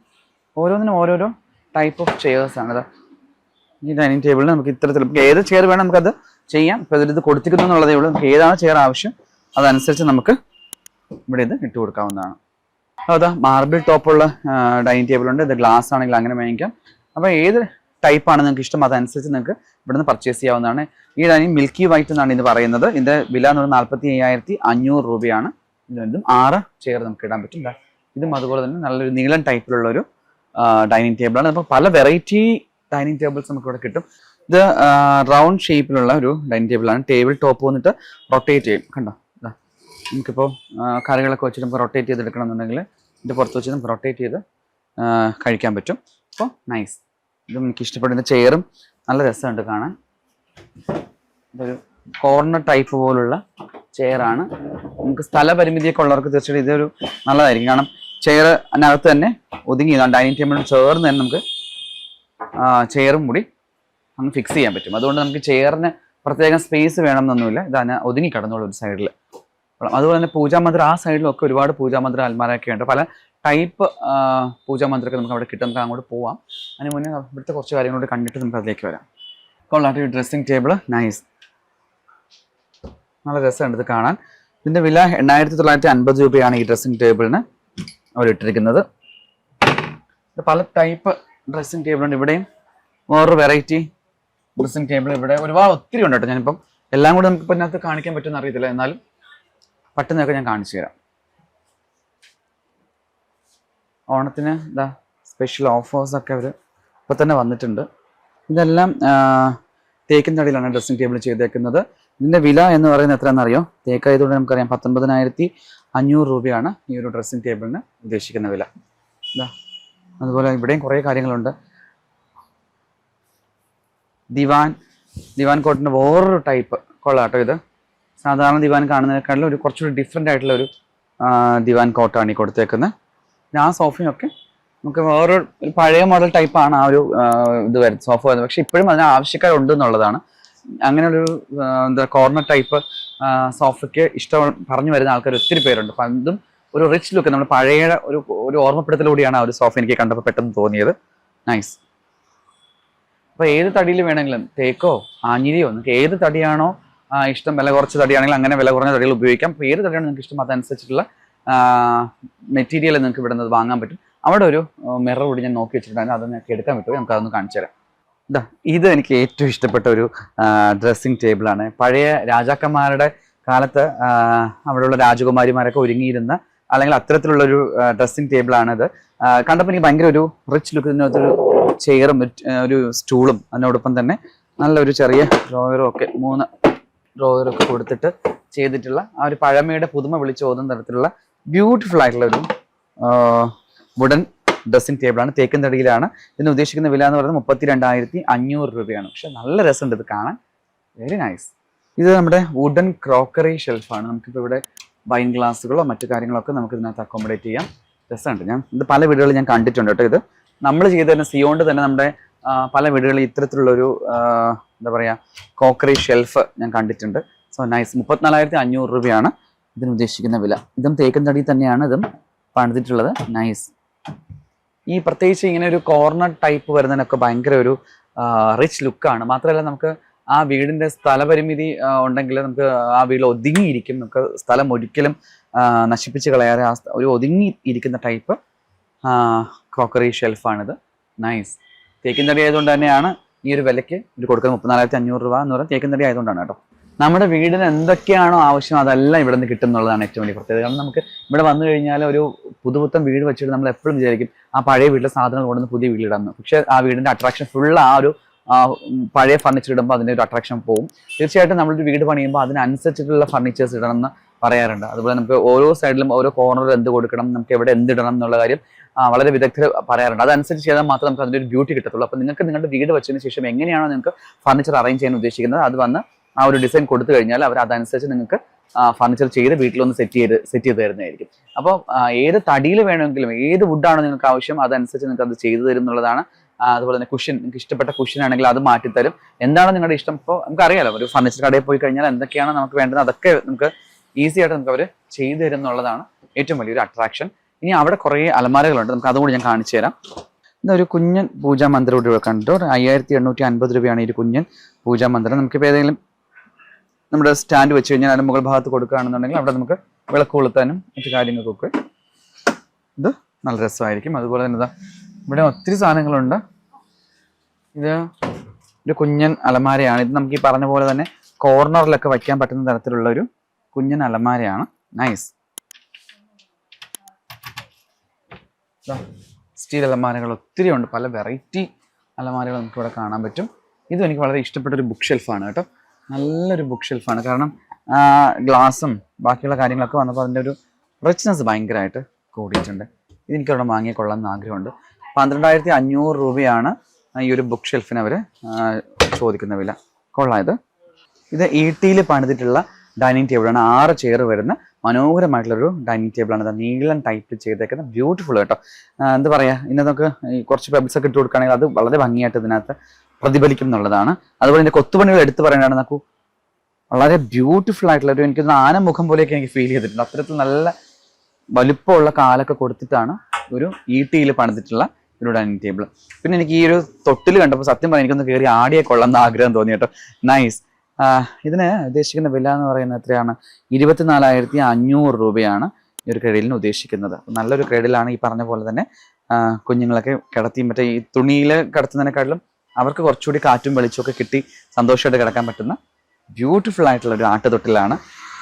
Speaker 1: ഓരോന്നിനും ഓരോരോ ടൈപ്പ് ഓഫ് ചെയേഴ്സാണ്. ഈ ഡൈനിങ് ടേബിളിൽ നമുക്ക് ഇത്തരത്തിൽ ഏത് ചെയർ വേണം നമുക്കത് ചെയ്യാം. ഇപ്പോൾ ഇതിൽ ഇത് കൊടുത്തിരിക്കുന്നു എന്നുള്ളതേ ഉള്ളൂ. നമുക്ക് ഏതാണ് ചെയർ ആവശ്യം അതനുസരിച്ച് നമുക്ക് ഇവിടെ ഇത് ഇട്ട് കൊടുക്കാവുന്നതാണ്. അതാ മാർബിൾ ടോപ്പുള്ള ഡൈനിങ് ടേബിൾ ഉണ്ട്. ഇത് ഗ്ലാസ് ആണെങ്കിൽ അങ്ങനെ വാങ്ങിക്കാം. അപ്പോൾ ഏത് ടൈപ്പാണ് നിങ്ങൾക്ക് ഇഷ്ടം അതനുസരിച്ച് നിങ്ങൾക്ക് ഇവിടുന്ന് പർച്ചേസ് ചെയ്യാവുന്നതാണ്. ഈ ഡൈനിങ് മിൽക്കി വൈറ്റ് എന്നാണ് ഇത് പറയുന്നത്. ഇതിന്റെ വില എന്ന് പറയുന്നത് 45,500 രൂപയാണ്. ഇതും 6 ചെയർ നമുക്ക് ഇടാൻ പറ്റും. ഇതും അതുപോലെ തന്നെ നല്ലൊരു നീളൻ ടൈപ്പിലുള്ള ഒരു ഡൈനിങ് ടേബിളാണ്. അപ്പോൾ പല വെറൈറ്റി ഡൈനിങ് ടേബിൾസ് നമുക്ക് ഇവിടെ കിട്ടും. ഇത് റൗണ്ട് ഷേപ്പിലുള്ള ഒരു ഡൈനിങ് ടേബിളാണ്. ടേബിൾ ടോപ്പ് വന്നിട്ട് റൊട്ടേറ്റ് ചെയ്യും. കണ്ടോ, നമുക്കിപ്പോൾ കറികളൊക്കെ വെച്ചിട്ട് നമുക്ക് റൊട്ടേറ്റ് ചെയ്തെടുക്കണം എന്നുണ്ടെങ്കിൽ ഇത് പുറത്ത് വെച്ച് നമുക്ക് റൊട്ടേറ്റ് ചെയ്ത് കഴിക്കാൻ പറ്റും. അപ്പോൾ നൈസ്. ഇതും എനിക്ക് ഇഷ്ടപ്പെടുന്ന ചെയറും നല്ല രസമുണ്ട് കാണാൻ. ഇതൊരു കോർണർ ടൈപ്പ് പോലുള്ള ചെയറാണ്. നമുക്ക് സ്ഥലപരിമിതിയൊക്കെ ഉള്ളവർക്ക് തീർച്ചയായിട്ടും ഇതൊരു നല്ലതായിരിക്കും. കാരണം ചെയർ അതിനകത്ത് തന്നെ ഒതുങ്ങി ഡൈനിങ് ടേബിളിന് ചേർന്ന് തന്നെ നമുക്ക് ചെയറും കൂടി അങ്ങ് ഫിക്സ് ചെയ്യാൻ പറ്റും. അതുകൊണ്ട് നമുക്ക് ചെയറിന് പ്രത്യേകം സ്പേസ് വേണമെന്നൊന്നുമില്ല. ഇതാണ് ഒതുങ്ങി കിടന്നുള്ള ഒരു സൈഡിൽ. അതുപോലെ തന്നെ പൂജാമന്ദിരം ആ സൈഡിലൊക്കെ ഒരുപാട് പൂജാമന്ദിരം അൽമാരൊക്കെ ഉണ്ട്. പല ടൈപ്പ് പൂജാമന്ദിരമൊക്കെ നമുക്ക് അവിടെ കിട്ടും. നമുക്ക് അങ്ങോട്ട് പോവാം. അതിന് മുന്നേ ഇവിടുത്തെ കുറച്ച് കാര്യങ്ങളോട് കണ്ടിട്ട് നമുക്ക് അതിലേക്ക് വരാം. കൊള്ളാം. ഒരു ഡ്രസ്സിംഗ് ടേബിൾ നൈസ്, നല്ല രസമുണ്ട് ഇത് കാണാൻ. ഇതിൻ്റെ വില 8,950 രൂപയാണ് ഈ ഡ്രസ്സിംഗ് ടേബിളിന് അവരിട്ടിരിക്കുന്നത്. പല ടൈപ്പ് ഡ്രസ്സിംഗ് ടേബിളുണ്ട്. ഇവിടെയും വേറൊരു വെറൈറ്റി ഡ്രസ്സിംഗ് ടേബിൾ ഇവിടെ ഒരുപാട് ഒത്തിരി ഉണ്ട് കേട്ടോ. ഞാനിപ്പം എല്ലാം കൂടെ നമുക്കിപ്പോൾ ഇതിനകത്ത് കാണിക്കാൻ പറ്റുമെന്ന് അറിയത്തില്ല. എന്നാലും പട്ടുന്നതൊക്കെ ഞാൻ കാണിച്ചു തരാം. ഓണത്തിന് ഇതാ സ്പെഷ്യൽ ഓഫേഴ്സൊക്കെ അവർ ഇപ്പോൾ തന്നെ വന്നിട്ടുണ്ട്. ഇതെല്ലാം തേക്കിൻ തടിയിലാണ് ഡ്രസ്സിംഗ് ടേബിൾ ചെയ്തേക്കുന്നത്. ഇതിൻ്റെ വില എന്ന് പറയുന്നത് എത്രയാണെന്നറിയോ? തേക്കായതുകൊണ്ട് നമുക്കറിയാം 19,500 രൂപയാണ് ഈ ഒരു ഡ്രസ്സിംഗ് ടേബിളിന് ഉദ്ദേശിക്കുന്ന വില. ഇതാ അതുപോലെ ഇവിടെയും കുറേ കാര്യങ്ങളുണ്ട്. ദിവാൻ കോട്ടിൻ്റെ വേറൊരു ടൈപ്പ് കൊള്ളാട്ടോ. ഇത് സാധാരണ ദിവാൻ കാണുന്നതിനേക്കാളും ഒരു കുറച്ചുകൂടി ഡിഫറെൻ്റ് ആയിട്ടുള്ള ഒരു ദിവാൻ കോട്ടാണ് ഈ കൊടുത്തേക്കുന്നത്. ആ സോഫയൊക്കെ നമുക്ക് വേറൊരു പഴയ മോഡൽ ടൈപ്പാണ് ആ ഒരു ഇത് വരുന്നത് സോഫ വരുന്നത്. പക്ഷെ ഇപ്പോഴും അതിന് ആവശ്യക്കാരുണ്ട് എന്നുള്ളതാണ്. അങ്ങനെയുള്ളൊരു എന്താ കോർണർ ടൈപ്പ് സോഫയ്ക്ക് ഇഷ്ടം പറഞ്ഞു വരുന്ന ആൾക്കാർ ഒത്തിരി പേരുണ്ട്. അപ്പം അതും ഒരു റിച്ച് ലുക്ക്, നമ്മൾ പഴയ ഒരു ഓർമ്മപ്പെടുത്തലൂടെയാണ് ആ ഒരു സോഫ എനിക്ക് കണ്ടപ്പോൾ പെട്ടെന്ന് തോന്നിയത്. നൈസ്. അപ്പോൾ ഏത് തടിയിൽ വേണമെങ്കിലും തേക്കോ ആഞ്ഞിലിയോ നിങ്ങൾക്ക് ഏത് തടിയാണോ ഇഷ്ടം, വില കുറച്ച് തടിയാണെങ്കിൽ അങ്ങനെ വില കുറഞ്ഞ തടികൾ ഉപയോഗിക്കാം. അപ്പോൾ ഏത് തടിയാണ് നിങ്ങൾക്ക് ഇഷ്ടം അതനുസരിച്ചിട്ടുള്ള മെറ്റീരിയൽ നിങ്ങൾക്ക് ഇവിടെ നിന്ന് വാങ്ങാൻ പറ്റും. അവിടെ ഒരു മിറർ കൂടി ഞാൻ നോക്കി വെച്ചിട്ടുണ്ടായിരുന്നു. അത് നിങ്ങൾക്ക് എടുക്കാൻ പറ്റുമോ? നമുക്ക് അതൊന്ന് കാണിച്ചു തരാം. ഇത് എനിക്ക് ഏറ്റവും ഇഷ്ടപ്പെട്ട ഒരു ഡ്രസ്സിംഗ് ടേബിളാണ്. പഴയ രാജാക്കന്മാരുടെ കാലത്ത് അവിടെയുള്ള രാജകുമാരിമാരൊക്കെ ഒരുങ്ങിയിരുന്ന അല്ലെങ്കിൽ അത്തരത്തിലുള്ളൊരു ഡ്രസ്സിംഗ് ടേബിളാണിത്. കണ്ടപ്പോൾ എനിക്ക് ഭയങ്കര ഒരു റിച്ച് ലുക്ക്. ഇതിനകത്തൊരു ചെയറും ഒരു സ്റ്റൂളും അതിനോടൊപ്പം തന്നെ നല്ലൊരു ചെറിയ ഡ്രോയറും ഒക്കെ 3 ഡ്രോയറൊക്കെ കൊടുത്തിട്ട് ചെയ്തിട്ടുള്ള ആ ഒരു പഴമയുടെ പുതുമ വിളിച്ചോതുന്ന തരത്തിലുള്ള ബ്യൂട്ടിഫുൾ ആയിട്ടുള്ള ഒരു വുഡൻ ഡ്രസ്സിംഗ് ടേബിളാണ്. തേക്കിൻ തടിയിലാണ്. ഇതിന് ഉദ്ദേശിക്കുന്ന വില എന്ന് പറയുന്നത് 32,500 രൂപയാണ്. പക്ഷെ നല്ല രസമുണ്ട് ഇത് കാണാൻ. Very nice. ഇത് നമ്മുടെ വുഡൻ ക്രോക്കറി ഷെൽഫാണ്. നമുക്കിപ്പോൾ ഇവിടെ വൈൻ ഗ്ലാസ്സുകളോ മറ്റു കാര്യങ്ങളൊക്കെ നമുക്ക് ഇതിനകത്ത് അക്കോമഡേറ്റ് ചെയ്യാം. രസമുണ്ട്. ഞാൻ ഇത് പല വീടുകളിൽ ഞാൻ കണ്ടിട്ടുണ്ട് കേട്ടോ. ഇത് നമ്മൾ ചെയ്ത് തന്നെ സിയോണ്ട് തന്നെ നമ്മുടെ പല വീടുകളിൽ ഇത്തരത്തിലുള്ളൊരു എന്താ പറയുക ക്രോക്കറി ഷെൽഫ് ഞാൻ കണ്ടിട്ടുണ്ട്. So nice. 34,500 രൂപയാണ് ഇതിന് ഉദ്ദേശിക്കുന്ന വില. ഇതും തേക്കിൻ തടി തന്നെയാണ് ഇതും പണിതിട്ടുള്ളത്. നൈസ്. ഈ പ്രത്യേകിച്ച് ഇങ്ങനെ ഒരു കോർണർ ടൈപ്പ് വരുന്നതിനൊക്കെ ഭയങ്കര ഒരു റിച്ച് ലുക്കാണ്. മാത്രമല്ല നമുക്ക് ആ വീടിൻ്റെ സ്ഥലപരിമിതി ഉണ്ടെങ്കിൽ നമുക്ക് ആ വീട്ടിൽ ഒതുങ്ങിയിരിക്കും. നമുക്ക് സ്ഥലം ഒരിക്കലും നശിപ്പിച്ച് കളയാതെ ഒരു ഒതുങ്ങി ഇരിക്കുന്ന ടൈപ്പ് ക്രോക്കറി ഷെൽഫാണിത്. നൈസ്. തേക്കിൻ തടി ആയതുകൊണ്ട് തന്നെയാണ് ഈ ഒരു വിലയ്ക്ക് ഇത് കൊടുക്കുന്നത്. 34,500 രൂപ എന്ന് പറയുന്നത് തേക്കിൻ തടി ആയതുകൊണ്ടാണ് കേട്ടോ. നമ്മുടെ വീടിന് എന്തൊക്കെയാണോ ആവശ്യം അതെല്ലാം ഇവിടെ നിന്ന് കിട്ടും എന്നുള്ളതാണ് ഏറ്റവും വലിയ പ്രത്യേകത. കാരണം നമുക്ക് ഇവിടെ വന്നു കഴിഞ്ഞാൽ ഒരു പുതുപുത്തൻ വീട് വെച്ചിട്ട് നമ്മൾ എപ്പോഴും വിചാരിക്കും ആ പഴയ വീട്ടിലെ സാധനങ്ങൾ കൊണ്ടുവന്ന് പുതിയ വീട്ടിലിടാമെന്ന്. പക്ഷേ ആ വീടിൻ്റെ അട്രാക്ഷൻ ഫുൾ ആ ഒരു പഴയ ഫർണിച്ചർ ഇടുമ്പോൾ അതിൻ്റെ ഒരു അട്രാക്ഷൻ പോകും. തീർച്ചയായിട്ടും നമ്മളൊരു വീട് പണിയുമ്പോൾ അതിനനുസരിച്ചിട്ടുള്ള ഫർണിച്ചേഴ്സ് ഇടണം എന്ന് പറയാറുണ്ട്. അതുപോലെ നമുക്ക് ഓരോ സൈഡിലും ഓരോ കോർണറിൽ എന്ത് കൊടുക്കണം, നമുക്ക് എവിടെ എന്തിടണം എന്നുള്ള കാര്യം വളരെ വിദഗ്ധർ പറയാറുണ്ട്. അതനുസരിച്ച് ചെയ്താൽ മാത്രമേ നമുക്ക് അതിൻ്റെ ഒരു ബ്യൂട്ടി കിട്ടത്തുള്ളൂ. അപ്പോൾ നിങ്ങൾക്ക് നിങ്ങളുടെ വീട് വെച്ചതിന് ശേഷം എങ്ങനെയാണോ നിങ്ങൾക്ക് ഫർണിച്ചർ അറേഞ്ച് ചെയ്യാൻ ഉദ്ദേശിക്കുന്നത് അത് വന്ന് ആ ഒരു ഡിസൈൻ കൊടുത്തു കഴിഞ്ഞാൽ അവർ അതനുസരിച്ച് നിങ്ങൾക്ക് ഫർണിച്ചർ ചെയ്ത് വീട്ടിലൊന്ന് സെറ്റ് ചെയ്ത് തരുന്നതായിരിക്കും. അപ്പോൾ ഏത് തടിയിൽ വേണമെങ്കിലും ഏത് വുഡാണോ നിങ്ങൾക്ക് ആവശ്യം അതനുസരിച്ച് നിങ്ങൾക്ക് അത് ചെയ്തു തരും എന്നുള്ളതാണ്. അതുപോലെ തന്നെ കുഷൻ, നിങ്ങൾക്ക് ഇഷ്ടപ്പെട്ട കുഷൻ ആണെങ്കിൽ അത് മാറ്റിത്തരും. എന്താണ് നിങ്ങളുടെ ഇഷ്ടം? ഇപ്പോൾ നമുക്കറിയാലോ ഒരു ഫർണിച്ചർ കടയിൽ പോയി കഴിഞ്ഞാൽ എന്തൊക്കെയാണ് നമുക്ക് വേണ്ടത് അതൊക്കെ നമുക്ക് ഈസി ആയിട്ട് നമുക്ക് അവർ ചെയ്തു തരും എന്നുള്ളതാണ് ഏറ്റവും വലിയൊരു അട്രാക്ഷൻ. ഇനി അവിടെ കുറേ അലമാരകളുണ്ട്, നമുക്ക് അതുകൂടി ഞാൻ കാണിച്ചു തരാം. ഇതൊരു കുഞ്ഞൻ പൂജാ മന്ദിരം കൂടി കണ്ടു. 5,850 രൂപയാണ് ഈ ഒരു കുഞ്ഞൻ പൂജാ മന്ദിരം. നമുക്കിപ്പോൾ ഏതെങ്കിലും നമ്മുടെ സ്റ്റാൻഡ് വെച്ച് കഴിഞ്ഞാൽ അതിന് മുകൾ ഭാഗത്ത് കൊടുക്കുകയാണെന്നുണ്ടെങ്കിൽ അവിടെ നമുക്ക് വിളക്ക് കൊളുത്താനും മറ്റു കാര്യങ്ങൾക്കൊക്കെ ഇത് നല്ല രസമായിരിക്കും. അതുപോലെ തന്നെ ഇതാ ഇവിടെ ഒത്തിരി സാധനങ്ങളുണ്ട്. ഇത് ഒരു കുഞ്ഞൻ അലമാരയാണ്. ഇത് നമുക്ക് ഈ പറഞ്ഞ പോലെ തന്നെ കോർണറിലൊക്കെ വയ്ക്കാൻ പറ്റുന്ന തരത്തിലുള്ള ഒരു കുഞ്ഞൻ അലമാരയാണ്. നൈസ്. സ്റ്റീൽ അലമാരകൾ ഒത്തിരി ഉണ്ട്, പല വെറൈറ്റി അലമാരകൾ നമുക്ക് ഇവിടെ കാണാൻ പറ്റും. ഇതും എനിക്ക് വളരെ ഇഷ്ടപ്പെട്ട ഒരു ബുക്ക് ഷെൽഫാണ് കേട്ടോ. നല്ലൊരു ബുക്ക് ഷെൽഫാണ്. കാരണം ഗ്ലാസും ബാക്കിയുള്ള കാര്യങ്ങളൊക്കെ വന്നപ്പോൾ അതിൻ്റെ ഒരു റിച്ച്നെസ് ഭയങ്കരമായിട്ട് കൂടിയിട്ടുണ്ട്. ഇതെനിക്കവിടെ വാങ്ങിയ കൊള്ളാമെന്ന് ആഗ്രഹമുണ്ട്. 12,500 രൂപയാണ് ഈ ഒരു ബുക്ക് ഷെൽഫിന് അവർ ചോദിക്കുന്ന വില. കൊള്ളാം. ഇത് ഈട്ടിയിൽ പണിതിട്ടുള്ള ഡൈനിങ് ടേബിളാണ്. 6 ചെയർ വരുന്ന മനോഹരമായിട്ടുള്ളൊരു ഡൈനിങ് ടേബിളാണ്. ഇത് നീളൻ ടൈപ്പിൽ ചെയ്തേക്കുന്ന ബ്യൂട്ടിഫുൾ കേട്ടോ. എന്താ പറയുക, ഇന്ന് നമുക്ക് കുറച്ച് പെബിൾസ് ഒക്കെ ഇട്ട് കൊടുക്കുകയാണെങ്കിൽ അത് വളരെ ഭംഗിയായിട്ട് ഇതിനകത്ത് പ്രതിഫലിക്കും എന്നുള്ളതാണ്. അതുപോലെ ഇതിൻ്റെ കൊത്തുപണികൾ എടുത്തു പറയാനാണ് നമുക്ക് വളരെ ബ്യൂട്ടിഫുൾ ആയിട്ടുള്ള ഒരു, എനിക്കൊന്ന് ആനമുഖം പോലെയൊക്കെ എനിക്ക് ഫീൽ ചെയ്തിട്ടുണ്ട്. അത്തരത്തിൽ നല്ല വലുപ്പമുള്ള കാലൊക്കെ കൊടുത്തിട്ടാണ് ഒരു ഈട്ടിയിൽ പണിതിട്ടുള്ള ഒരു ഡൈനിങ് ടേബിൾ. പിന്നെ എനിക്ക് ഈ ഒരു തൊട്ടിൽ കണ്ടപ്പോൾ സത്യം പറയാൻ എനിക്കൊന്ന് കയറി ആടിയെ കൊള്ളാമെന്ന് ആഗ്രഹം തോന്നി കേട്ടോ. നൈസ്. ഇതിന് ഉദ്ദേശിക്കുന്ന വില എന്ന് പറയുന്നത് എത്രയാണ്? 24,500 രൂപയാണ് ഈ ഒരു ക്രെഡിലിന് ഉദ്ദേശിക്കുന്നത്. നല്ലൊരു ക്രെഡിലാണ്. ഈ പറഞ്ഞ പോലെ തന്നെ കുഞ്ഞുങ്ങളൊക്കെ കിടത്തി മറ്റേ ഈ തുണിയിൽ കിടത്തുന്നതിനെക്കാട്ടിലും അവർക്ക് കുറച്ചുകൂടി കാറ്റും വെളിച്ചമൊക്കെ കിട്ടി സന്തോഷമായിട്ട് കിടക്കാൻ പറ്റുന്ന ബ്യൂട്ടിഫുൾ ആയിട്ടുള്ള ഒരു ആട്ടുതൊട്ടിലാണ്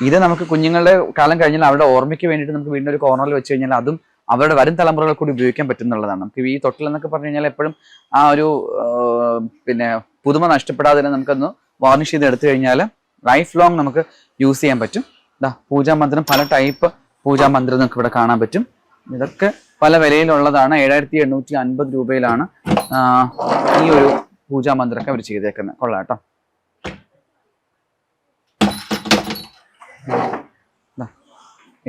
Speaker 1: ഇത്. നമുക്ക് കുഞ്ഞുങ്ങളുടെ കാലം കഴിഞ്ഞാൽ അവരുടെ ഓർമ്മയ്ക്ക് വേണ്ടിയിട്ട് നമുക്ക് വീണ്ടും ഒരു കോർണറിൽ വെച്ച് കഴിഞ്ഞാൽ അതും അവരുടെ വരും തലമുറകൾ കൂടി ഉപയോഗിക്കാൻ പറ്റുന്നുള്ളതാണ്. നമുക്ക് ഈ തൊട്ടിൽ എന്നൊക്കെ പറഞ്ഞു കഴിഞ്ഞാൽ എപ്പോഴും ആ ഒരു പിന്നെ പുതുമ നഷ്ടപ്പെടാതെ തന്നെ നമുക്കൊന്ന് വാർണിഷ് ചെയ്ത് എടുത്തു കഴിഞ്ഞാൽ ലൈഫ് ലോങ് നമുക്ക് യൂസ് ചെയ്യാൻ പറ്റും. പൂജാമന്ത്രം, പല ടൈപ്പ് പൂജാമന്ത്രം നമുക്ക് ഇവിടെ കാണാൻ പറ്റും. ഇതൊക്കെ പല വിലയിലുള്ളതാണ്. 7,850 രൂപയിലാണ് ഈ ഒരു പൂജാമന്ത്രമൊക്കെ അവർ ചെയ്തേക്കുന്നത്. കൊള്ളാം കേട്ടോ.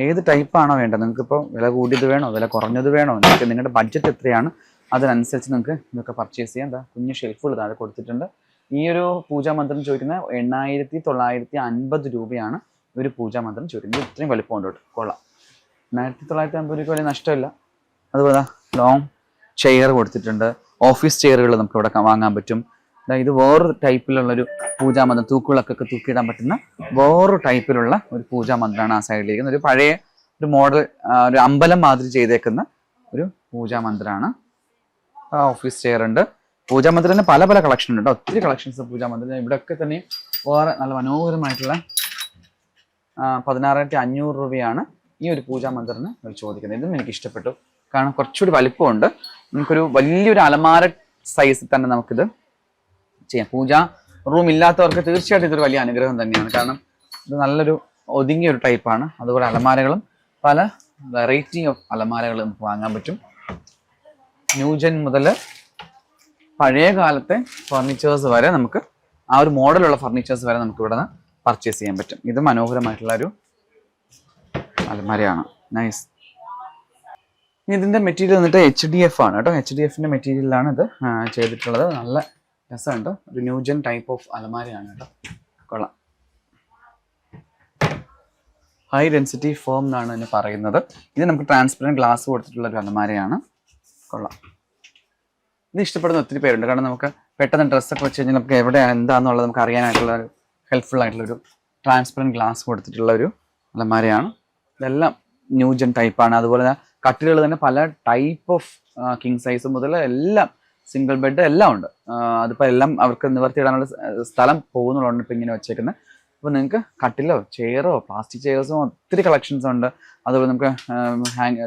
Speaker 1: ഏത് ടൈപ്പാണോ വേണ്ടത്, നിങ്ങൾക്കിപ്പോൾ വില കൂടിയത് വേണോ വില കുറഞ്ഞത് വേണോ, നിങ്ങൾക്ക് നിങ്ങളുടെ ബഡ്ജറ്റ് എത്രയാണ് അതിനനുസരിച്ച് നിങ്ങൾക്ക് ഇതൊക്കെ പർച്ചേസ് ചെയ്യാം. എന്താ കുഞ്ഞ് ഷെൽഫുകൾ താഴെ കൊടുത്തിട്ടുണ്ട്. ഈ ഒരു പൂജാമന്ത്രം ചോദിക്കുന്ന 8,950 രൂപയാണ് ഒരു പൂജാമന്ത്രം ചോദിക്കുന്നത്. ഇത്രയും വലിപ്പമുണ്ട് കേട്ടോ. കൊള്ളാം. 8,950 രൂപ വലിയ നഷ്ടമില്ല. അതുപോലെ ലോങ് ചെയർ കൊടുത്തിട്ടുണ്ട്. ഓഫീസ് ചെയറുകൾ നമുക്ക് ഇവിടെ വാങ്ങാൻ പറ്റും. ഇത് വേറൊരു ടൈപ്പിലുള്ളൊരു പൂജാമന്ത്രം, തൂക്കുകളൊക്കെ തൂക്കിയിടാൻ പറ്റുന്ന വേറൊരു ടൈപ്പിലുള്ള ഒരു പൂജാമന്ത്രമാണ് ആ സൈഡിലിരിക്കുന്നത്. ഒരു പഴയ ഒരു മോഡൽ, ഒരു അമ്പലം മാതിരി ചെയ്തേക്കുന്ന ഒരു പൂജാമന്ത്രമാണ്. ഓഫീസ് ചെയർ ഉണ്ട്. പൂജാമന്ത്രത്തിന് പല പല കളക്ഷൻ ഉണ്ട്. ഒത്തിരി കളക്ഷൻസ് പൂജാമന്ത്രത്തിന്. ഇവിടെയൊക്കെ തന്നെ വേറെ നല്ല മനോഹരമായിട്ടുള്ള 16,500 രൂപയാണ് ഈ ഒരു പൂജാമന്ത്രത്തിന് ചോദിക്കുന്നത്. ഇതും എനിക്ക് ഇഷ്ടപ്പെട്ടു. കാരണം കുറച്ചുകൂടി വലിപ്പമുണ്ട്. നമുക്കൊരു വലിയൊരു അലമാര സൈസിൽ തന്നെ നമുക്കിത് ചെയ്യാം. പൂജാ റൂം ഇല്ലാത്തവർക്ക് തീർച്ചയായിട്ടും ഇതൊരു വലിയ അനുഗ്രഹം തന്നെയാണ്. കാരണം ഇത് നല്ലൊരു ഒതുങ്ങിയ ഒരു ടൈപ്പാണ്. അതുപോലെ അലമാരകളും പല വെറൈറ്റി ഓഫ് അലമാരകൾ നമുക്ക് വാങ്ങാൻ പറ്റും. ന്യൂജൻ മുതൽ പഴയ കാലത്തെ ഫർണിച്ചേഴ്സ് വരെ നമുക്ക് ആ ഒരു മോഡലുള്ള ഫർണിച്ചേഴ്സ് വരെ നമുക്ക് ഇവിടെ നിന്ന് പർച്ചേസ് ചെയ്യാൻ പറ്റും. ഇത് മനോഹരമായിട്ടുള്ള ഒരു അലമാരയാണ്. നൈസ്. ഇതിൻ്റെ മെറ്റീരിയൽ വന്നിട്ട് HDF ആണ് കേട്ടോ. HDFിൻ്റെ മെറ്റീരിയലാണ് ഇത് ചെയ്തിട്ടുള്ളത്. നല്ല രസമുണ്ട്. ഒരു ന്യൂജൻ ടൈപ്പ് ഓഫ് അലമാരയാണ് കേട്ടോ. കൊള്ളാം. ഹൈ ഡെൻസിറ്റി ഫോം എന്നാണ് ഇതിന് പറയുന്നത്. ഇത് നമുക്ക് ട്രാൻസ്പെറൻറ്റ് ഗ്ലാസ് കൊടുത്തിട്ടുള്ള ഒരു അലമാരയാണ്. കൊള്ളാം. ഇത് ഇഷ്ടപ്പെടുന്ന ഒത്തിരി പേരുണ്ട്. കാരണം നമുക്ക് പെട്ടെന്ന് ഡ്രസ്സൊക്കെ വെച്ച് കഴിഞ്ഞാൽ നമുക്ക് എവിടെയാണ് എന്താണെന്നുള്ളത് നമുക്ക് അറിയാനായിട്ടുള്ള ഒരു ഹെൽപ്ഫുൾ ആയിട്ടുള്ളൊരു ട്രാൻസ്പെറൻറ്റ് ഗ്ലാസ് കൊടുത്തിട്ടുള്ള ഒരു അലമാരയാണ്. ഇതെല്ലാം ന്യൂജൻ ടൈപ്പാണ്. അതുപോലെ തന്നെ കട്ടിലുകൾ തന്നെ പല ടൈപ്പ് ഓഫ് കിങ് സൈസ് മുതൽ എല്ലാം സിംഗിൾ ബെഡ് എല്ലാം ഉണ്ട്. അതിപ്പോൾ എല്ലാം അവർക്ക് നിവർത്തിയിടാനുള്ള സ്ഥലം പോകുന്നുള്ളതാണ് ഇപ്പോൾ ഇങ്ങനെ വെച്ചേക്കുന്നത്. അപ്പോൾ നിങ്ങൾക്ക് കട്ടിലോ ചെയറോ പ്ലാസ്റ്റിക് ചെയർസോ ഒത്തിരി കളക്ഷൻസ് ഉണ്ട്. അതുപോലെ നമുക്ക്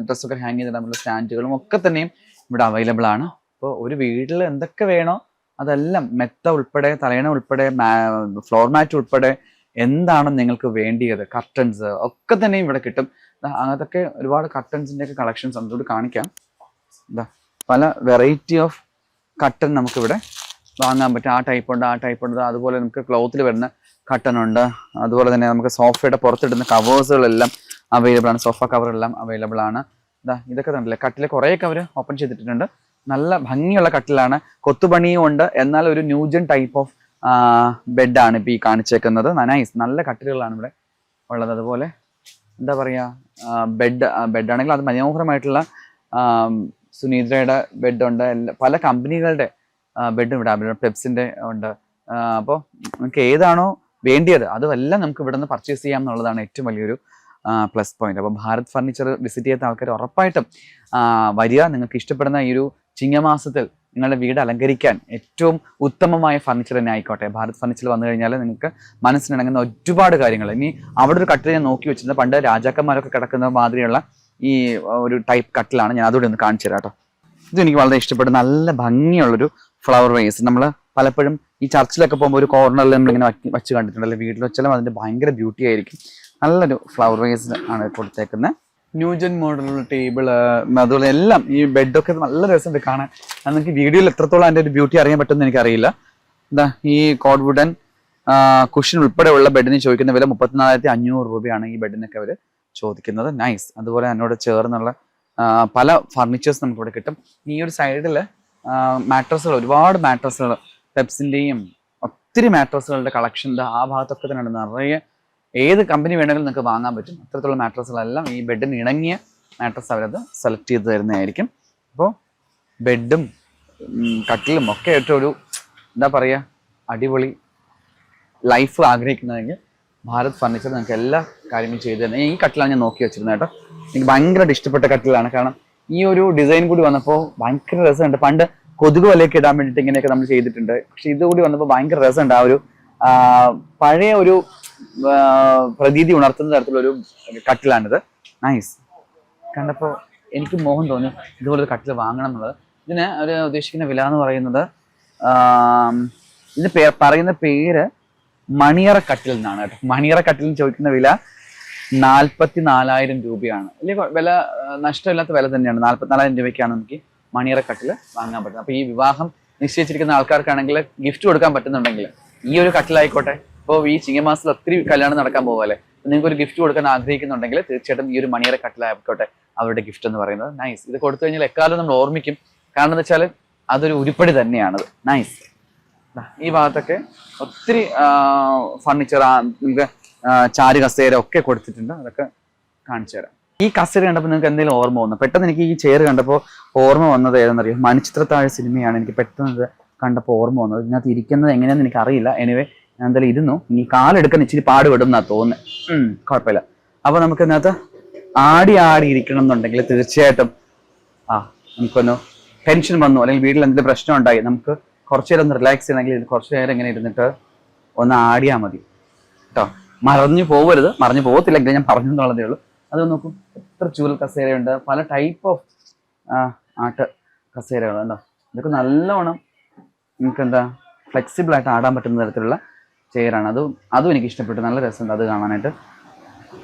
Speaker 1: ഡ്രസ്സൊക്കെ ഹാങ് ചെയ്തിടാനുള്ള സ്റ്റാൻഡുകളും ഒക്കെ തന്നെയും ഇവിടെ അവൈലബിൾ ആണ്. അപ്പോൾ ഒരു വീട്ടിൽ എന്തൊക്കെ വേണോ അതെല്ലാം മെത്ത ഉൾപ്പെടെ തലയണ ഉൾപ്പെടെ ഫ്ലോർ മാറ്റ് ഉൾപ്പെടെ എന്താണ് നിങ്ങൾക്ക് വേണ്ടിയത്, കർട്ടൻസ് ഒക്കെ തന്നെയും ഇവിടെ കിട്ടും. അതൊക്കെ ഒരുപാട് കർട്ടൻസിൻ്റെയൊക്കെ കളക്ഷൻസ് നമുക്ക് കാണിക്കാം. എന്താ പല വെറൈറ്റി ഓഫ് കട്ടൻ നമുക്കിവിടെ വാങ്ങാൻ പറ്റും. ആ ടൈപ്പ് ഉണ്ട്. അതുപോലെ നമുക്ക് ക്ലോത്തിൽ വരുന്ന കട്ടൻ ഉണ്ട്. അതുപോലെ തന്നെ നമുക്ക് സോഫയുടെ പുറത്തിടുന്ന കവേഴ്സുകളെല്ലാം അവൈലബിൾ ആണ്. സോഫ കവറെല്ലാം അവൈലബിൾ ആണ്. ഇതൊക്കെ കണ്ടില്ലേ, കട്ടിലെ കുറേയൊക്കെ അവർ ഓപ്പൺ ചെയ്തിട്ടുണ്ട്. നല്ല ഭംഗിയുള്ള കട്ടിലാണ്. കൊത്തുപണിയും ഉണ്ട്. എന്നാൽ ഒരു ന്യൂജൻ ടൈപ്പ് ഓഫ് ബെഡാണ് ഇപ്പോൾ ഈ കാണിച്ചേക്കുന്നത്. നൈസ്. നല്ല കട്ടിലുകളാണ് ഇവിടെ ഉള്ളത്. അതുപോലെ എന്താ പറയുക, ബെഡാണെങ്കിൽ അത് മനോഹരമായിട്ടുള്ള സുനീദ്രയുടെ ബെഡുണ്ട്. പല കമ്പനികളുടെ ബെഡും ഇവിടെ അവൈലബിൾ. പെപ്സിൻ്റെ ഉണ്ട്. അപ്പോൾ നിങ്ങൾക്ക് ഏതാണോ വേണ്ടിയത് അതുമെല്ലാം നമുക്ക് ഇവിടെ നിന്ന് പർച്ചേസ് ചെയ്യാം എന്നുള്ളതാണ് ഏറ്റവും വലിയൊരു പ്ലസ് പോയിന്റ്. അപ്പോൾ ഭാരത് ഫർണിച്ചർ വിസിറ്റ് ചെയ്യാത്ത ആൾക്കാർ ഉറപ്പായിട്ടും വരിക. നിങ്ങൾക്ക് ഇഷ്ടപ്പെടുന്ന ഈ ഒരു ചിങ്ങമാസത്തിൽ നിങ്ങളുടെ വീട് അലങ്കരിക്കാൻ ഏറ്റവും ഉത്തമമായ ഫർണിച്ചർ തന്നെ ആയിക്കോട്ടെ. ഭാരത് ഫർണിച്ചർ വന്നു കഴിഞ്ഞാൽ നിങ്ങൾക്ക് മനസ്സിനിണങ്ങുന്ന ഒരുപാട് കാര്യങ്ങൾ. ഇനി അവിടെ ഒരു കട്ടിൽ ഞാൻ നോക്കി വെച്ചിരുന്നത് പണ്ട് രാജാക്കന്മാരൊക്കെ കിടക്കുന്ന മാതിരിയുള്ള ഈ ഒരു ടൈപ്പ് കട്ടിലാണ്. ഞാൻ അതുകൂടി ഒന്ന് കാണിച്ചു തരാം കേട്ടോ. ഇത് എനിക്ക് വളരെ ഇഷ്ടപ്പെട്ടു. നല്ല ഭംഗിയുള്ളൊരു ഫ്ലവർ വേസ്. നമ്മൾ പലപ്പോഴും ഈ ചർച്ചിലൊക്കെ പോകുമ്പോൾ ഒരു കോർണറിൽ നമ്മളിങ്ങനെ വെച്ച് കണ്ടിട്ടുണ്ടല്ലോ. വീട്ടിൽ വെച്ചാലും അതിൻ്റെ ഭയങ്കര ബ്യൂട്ടി ആയിരിക്കും. നല്ലൊരു ഫ്ലവർ വേസ് ആണ് കൊടുത്തേക്കുന്നത്. ന്യൂജൻ മോഡലുള്ള ടേബിള് അതുപോലെ എല്ലാം ഈ ബെഡൊക്കെ നല്ല രസമുണ്ട് കാണാൻ. അത് നിങ്ങൾക്ക് വീഡിയോയിൽ എത്രത്തോളം അതിൻ്റെ ഒരു ബ്യൂട്ടി അറിയാൻ പറ്റുമെന്ന് എനിക്കറിയില്ല. എന്താ ഈ കോഡ് വുഡൻ കുഷൻ ഉൾപ്പെടെയുള്ള ബെഡിന് ചോദിക്കുന്ന വില 34,500 രൂപയാണ് ഈ ബെഡിനൊക്കെ അവർ ചോദിക്കുന്നത്. നൈസ്. അതുപോലെ എന്നോട് ചേർന്നുള്ള പല ഫർണിച്ചേഴ്സ് നമുക്കിവിടെ കിട്ടും. ഈ ഒരു സൈഡിൽ മാട്രസുകൾ, ഒരുപാട് മാട്രസുകൾ, പെപ്സിൻ്റെയും ഒത്തിരി മാട്രസുകളുടെ കളക്ഷൻ ആ ഭാഗത്തൊക്കെ തന്നെയാണ്. നിറയെ ഏത് കമ്പനി വേണമെങ്കിലും നിങ്ങൾക്ക് വാങ്ങാൻ പറ്റും. അത്തരത്തിലുള്ള മാട്രസുകളെല്ലാം ഈ ബെഡിന് ഇണങ്ങിയ മാട്രസ് അവരത് സെലക്ട് ചെയ്ത് തരുന്നതായിരിക്കും. അപ്പോൾ ബെഡും കട്ടിലും ഒക്കെ ആയിട്ടൊരു എന്താ പറയുക അടിപൊളി ലൈഫ് ആഗ്രഹിക്കുന്നതെങ്കിൽ ഭാരത് ഫർണിച്ചർ നിങ്ങൾക്ക് എല്ലാ കാര്യങ്ങളും ചെയ്തു തന്നെ. ഈ കട്ടിലാണ് ഞാൻ നോക്കി വെച്ചിരുന്നത് കേട്ടോ. എനിക്ക് ഭയങ്കരമായിട്ട് ഇഷ്ടപ്പെട്ട കട്ടിലാണ്. കാരണം ഈ ഒരു ഡിസൈൻ കൂടി വന്നപ്പോൾ ഭയങ്കര രസമുണ്ട്. പണ്ട് കൊതുക് വലയൊക്കെ ഇടാൻ വേണ്ടിയിട്ട് ഇങ്ങനെയൊക്കെ നമ്മൾ ചെയ്തിട്ടുണ്ട്. പക്ഷെ ഇതുകൂടി വന്നപ്പോൾ ഭയങ്കര രസമുണ്ട്. ആ ഒരു പഴയ ഒരു പ്രതീതി ഉണർത്തുന്ന തരത്തിലൊരു കട്ടിലാണിത്. നൈസ്. കണ്ടപ്പോൾ എനിക്ക് മോഹം തോന്നി ഇതുപോലൊരു കട്ടിൽ വാങ്ങണം എന്നുള്ളത്. ഇതിന് ഒരു ഉദ്ദേശിക്കുന്ന വില എന്ന് പറയുന്നത് ഇതിന് പറയുന്ന പേര് മണിയറ കട്ടിൽ എന്നാണ് കേട്ടോ. മണിയറ കട്ടിലിന് ചോദിക്കുന്ന വില 44,000 രൂപയാണ്. വലിയ വില നഷ്ടമില്ലാത്ത വില തന്നെയാണ്. 44,000 രൂപയ്ക്കാണ് നമുക്ക് മണിയറ കട്ടിൽ വാങ്ങാൻ പറ്റുന്നത്. അപ്പോൾ ഈ വിവാഹം നിശ്ചയിച്ചിരിക്കുന്ന ആൾക്കാർക്കാണെങ്കിൽ ഗിഫ്റ്റ് കൊടുക്കാൻ പറ്റുന്നുണ്ടെങ്കിൽ ഈ ഒരു കട്ടിലായിക്കോട്ടെ. ഇപ്പോൾ ഈ ചിങ്ങമാസത്തിൽ ഒത്തിരി കല്യാണം നടക്കാൻ പോകുമല്ലേ. നിങ്ങൾക്ക് ഒരു ഗിഫ്റ്റ് കൊടുക്കാൻ ആഗ്രഹിക്കുന്നുണ്ടെങ്കിൽ തീർച്ചയായിട്ടും ഈ ഒരു മണിയറ കട്ടിലായിക്കോട്ടെ അവരുടെ ഗിഫ്റ്റ് എന്ന് പറയുന്നത്. നൈസ്. ഇത് കൊടുത്തു കഴിഞ്ഞാൽ എക്കാലം നമ്മൾ ഓർമ്മിക്കും. കാരണം എന്താ വെച്ചാൽ അതൊരു ഉരുപ്പടി തന്നെയാണത്. നൈസ്. ഈ ഭാഗത്തൊക്കെ ഒത്തിരി ഫർണിച്ചർ നിങ്ങൾക്ക് ചാരു കസേര ഒക്കെ കൊടുത്തിട്ടുണ്ട്. അതൊക്കെ കാണിച്ചു തരാം. ഈ കസേര കണ്ടപ്പോൾ നിങ്ങൾക്ക് എന്തെങ്കിലും ഓർമ്മ വന്നു? പെട്ടെന്ന് എനിക്ക് ഈ ചെയർ കണ്ടപ്പോൾ ഓർമ്മ വന്നത് ഏതെന്നറിയോ? മണിച്ചിത്രത്താഴ് സിനിമയാണ് എനിക്ക് പെട്ടെന്ന് ഇത് കണ്ടപ്പോൾ ഓർമ്മ വന്നത്. ഇതിനകത്ത് ഇരിക്കുന്നത് എങ്ങനെയാണെന്ന് എനിക്കറിയില്ല. എനിവേ ഞാൻ എന്തായാലും ഇരുന്നു. ഇനി കാലെടുക്കാൻ ഇച്ചിരി പാടുപെടും എന്നാ തോന്നുന്നത്. കുഴപ്പമില്ല. അപ്പോൾ നമുക്ക് ഇതിനകത്ത് ആടി ഇരിക്കണം എന്നുണ്ടെങ്കിൽ തീർച്ചയായിട്ടും നമുക്കൊന്ന് ടെൻഷൻ വന്നു അല്ലെങ്കിൽ വീട്ടിൽ എന്തെങ്കിലും പ്രശ്നം ഉണ്ടായി നമുക്ക് കുറച്ചു നേരം ഒന്ന് റിലാക്സ് ചെയ്യണമെങ്കിൽ കുറച്ചു നേരം ഇങ്ങനെ ഇരുന്നിട്ട് ഒന്ന് ആടിയാൽ മതി കേട്ടോ. മറിഞ്ഞു പോകത്തില്ലെങ്കിൽ ഞാൻ പറഞ്ഞു എന്നുള്ളതേ ഉള്ളൂ. അത് നോക്കൂ, എത്ര ചൂരൽ കസേരയുണ്ട്. പല ടൈപ്പ് ഓഫ് ആട്ട് കസേരകളുണ്ടോ. ഇതൊക്കെ നല്ലവണ്ണം നിങ്ങൾക്ക് എന്താ ഫ്ലെക്സിബിൾ ആയിട്ട് ആടാൻ പറ്റുന്ന തരത്തിലുള്ള ചെയറാണ്. അതും എനിക്ക് ഇഷ്ടപ്പെട്ടു. നല്ല രസമുണ്ട് അത് കാണാനായിട്ട്.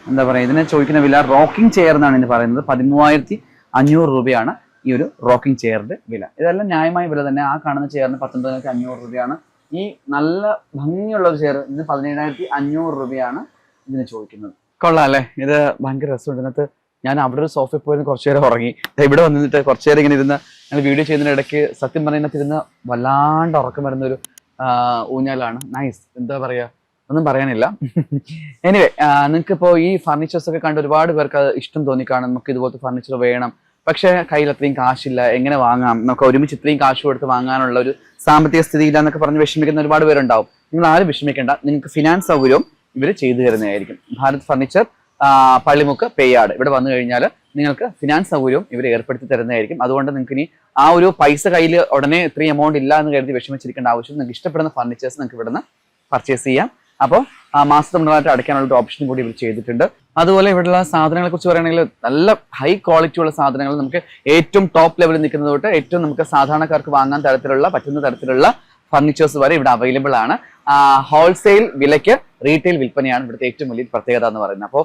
Speaker 1: എന്താ പറയുക, ഇതിനെ ചോദിക്കുന്ന വില റോക്കിംഗ് ചെയർ എന്നാണ് ഇതിന് പറയുന്നത്. 13,500 രൂപയാണ് ഈ ഒരു റോക്കിംഗ് ചെയറിന്റെ വില. ഇതെല്ലാം ന്യായമായ വില തന്നെ. ആ കാണുന്ന ചെയറിന് 19,500 രൂപയാണ്. ഈ നല്ല ഭംഗിയുള്ള ഒരു ചെയർ ഇതിന് 17,500 രൂപയാണ് ഇതിന് ചോദിക്കുന്നത്. കൊള്ളാം അല്ലേ? ഇത് ഭയങ്കര രസമുണ്ട്. ഇതിനകത്ത് ഞാൻ അവിടെ ഒരു സോഫയിൽ പോയിരുന്ന് കുറച്ചു നേരം ഉറങ്ങി. ഇവിടെ വന്നിട്ട് കുറച്ചു നേരം ഇങ്ങനെ ഇരുന്ന് ഞങ്ങൾ വീഡിയോ ചെയ്യുന്നതിന് ഇടയ്ക്ക് സത്യം പറയുന്നത് ഇരുന്ന് വല്ലാണ്ട് ഉറക്കം വരുന്നൊരു ഊഞ്ഞാലാണ്. നൈസ്. എന്താ പറയുക, ഒന്നും പറയാനില്ല. എനിവേ നിങ്ങൾക്ക് ഇപ്പോൾ ഈ ഫർണിച്ചേഴ്സ് ഒക്കെ കണ്ട് ഒരുപാട് പേർക്ക് അത് ഇഷ്ടം തോന്നിക്കാണും. നമുക്ക് ഇതുപോലത്തെ ഫർണിച്ചർ വേണം, പക്ഷേ കയ്യിൽ അത്രയും കാശില്ല, എങ്ങനെ വാങ്ങാം, നമുക്ക് ഒരുമിച്ച് ഇത്രയും കാശ് കൊടുത്ത് വാങ്ങാനുള്ള ഒരു സാമ്പത്തിക സ്ഥിതിയില്ല എന്നൊക്കെ പറഞ്ഞ് വിഷമിക്കുന്ന ഒരുപാട് പേരുണ്ടാവും. നിങ്ങൾ ആരും വിഷമിക്കേണ്ട. നിങ്ങൾക്ക് ഫിനാൻസ് സൗകര്യവും ഇവർ ചെയ്തു തരുന്നതായിരിക്കും. ഭാരത് ഫർണിച്ചർ പള്ളിമുക്ക് പേയാട് ഇവിടെ വന്നു കഴിഞ്ഞാൽ നിങ്ങൾക്ക് ഫിനാൻസ് സൗകര്യവും ഇവർ ഏർപ്പെടുത്തി തരുന്നതായിരിക്കും. അതുകൊണ്ട് നിങ്ങൾക്ക് ഇനി ആ ഒരു പൈസ കയ്യിൽ ഉടനെ ഇത്രയും എമൗണ്ട് ഇല്ല എന്ന് കരുതി വിഷമിച്ചിരിക്കേണ്ട ആവശ്യം. നിങ്ങൾക്ക് ഇഷ്ടപ്പെടുന്ന ഫർണിച്ചേഴ്സ് നിങ്ങൾക്ക് ഇവിടെ നിന്ന് പർച്ചേസ് ചെയ്യാം. അപ്പോൾ മാസത്തിലുള്ളതായിട്ട് അടയ്ക്കാനുള്ള ഒരു ഓപ്ഷൻ കൂടി ഇവർ ചെയ്തിട്ടുണ്ട്. അതുപോലെ ഇവിടെയുള്ള സാധനങ്ങളെ കുറിച്ച് പറയുകയാണെങ്കിൽ നല്ല ഹൈ ക്വാളിറ്റി ഉള്ള സാധനങ്ങൾ നമുക്ക് ഏറ്റവും ടോപ്പ് ലെവലിൽ നിൽക്കുന്നത് തൊട്ട് ഏറ്റവും നമുക്ക് സാധാരണക്കാർക്ക് വാങ്ങാൻ പറ്റുന്ന തരത്തിലുള്ള ഫർണിച്ചേഴ്സ് വരെ ഇവിടെ അവൈലബിൾ ആണ്. ഹോൾസെയിൽ വിലയ്ക്ക് റീറ്റെയിൽ വിൽപ്പനയാണ് ഇവിടുത്തെ ഏറ്റവും വലിയ പ്രത്യേകത എന്ന് പറയുന്നത്. അപ്പോൾ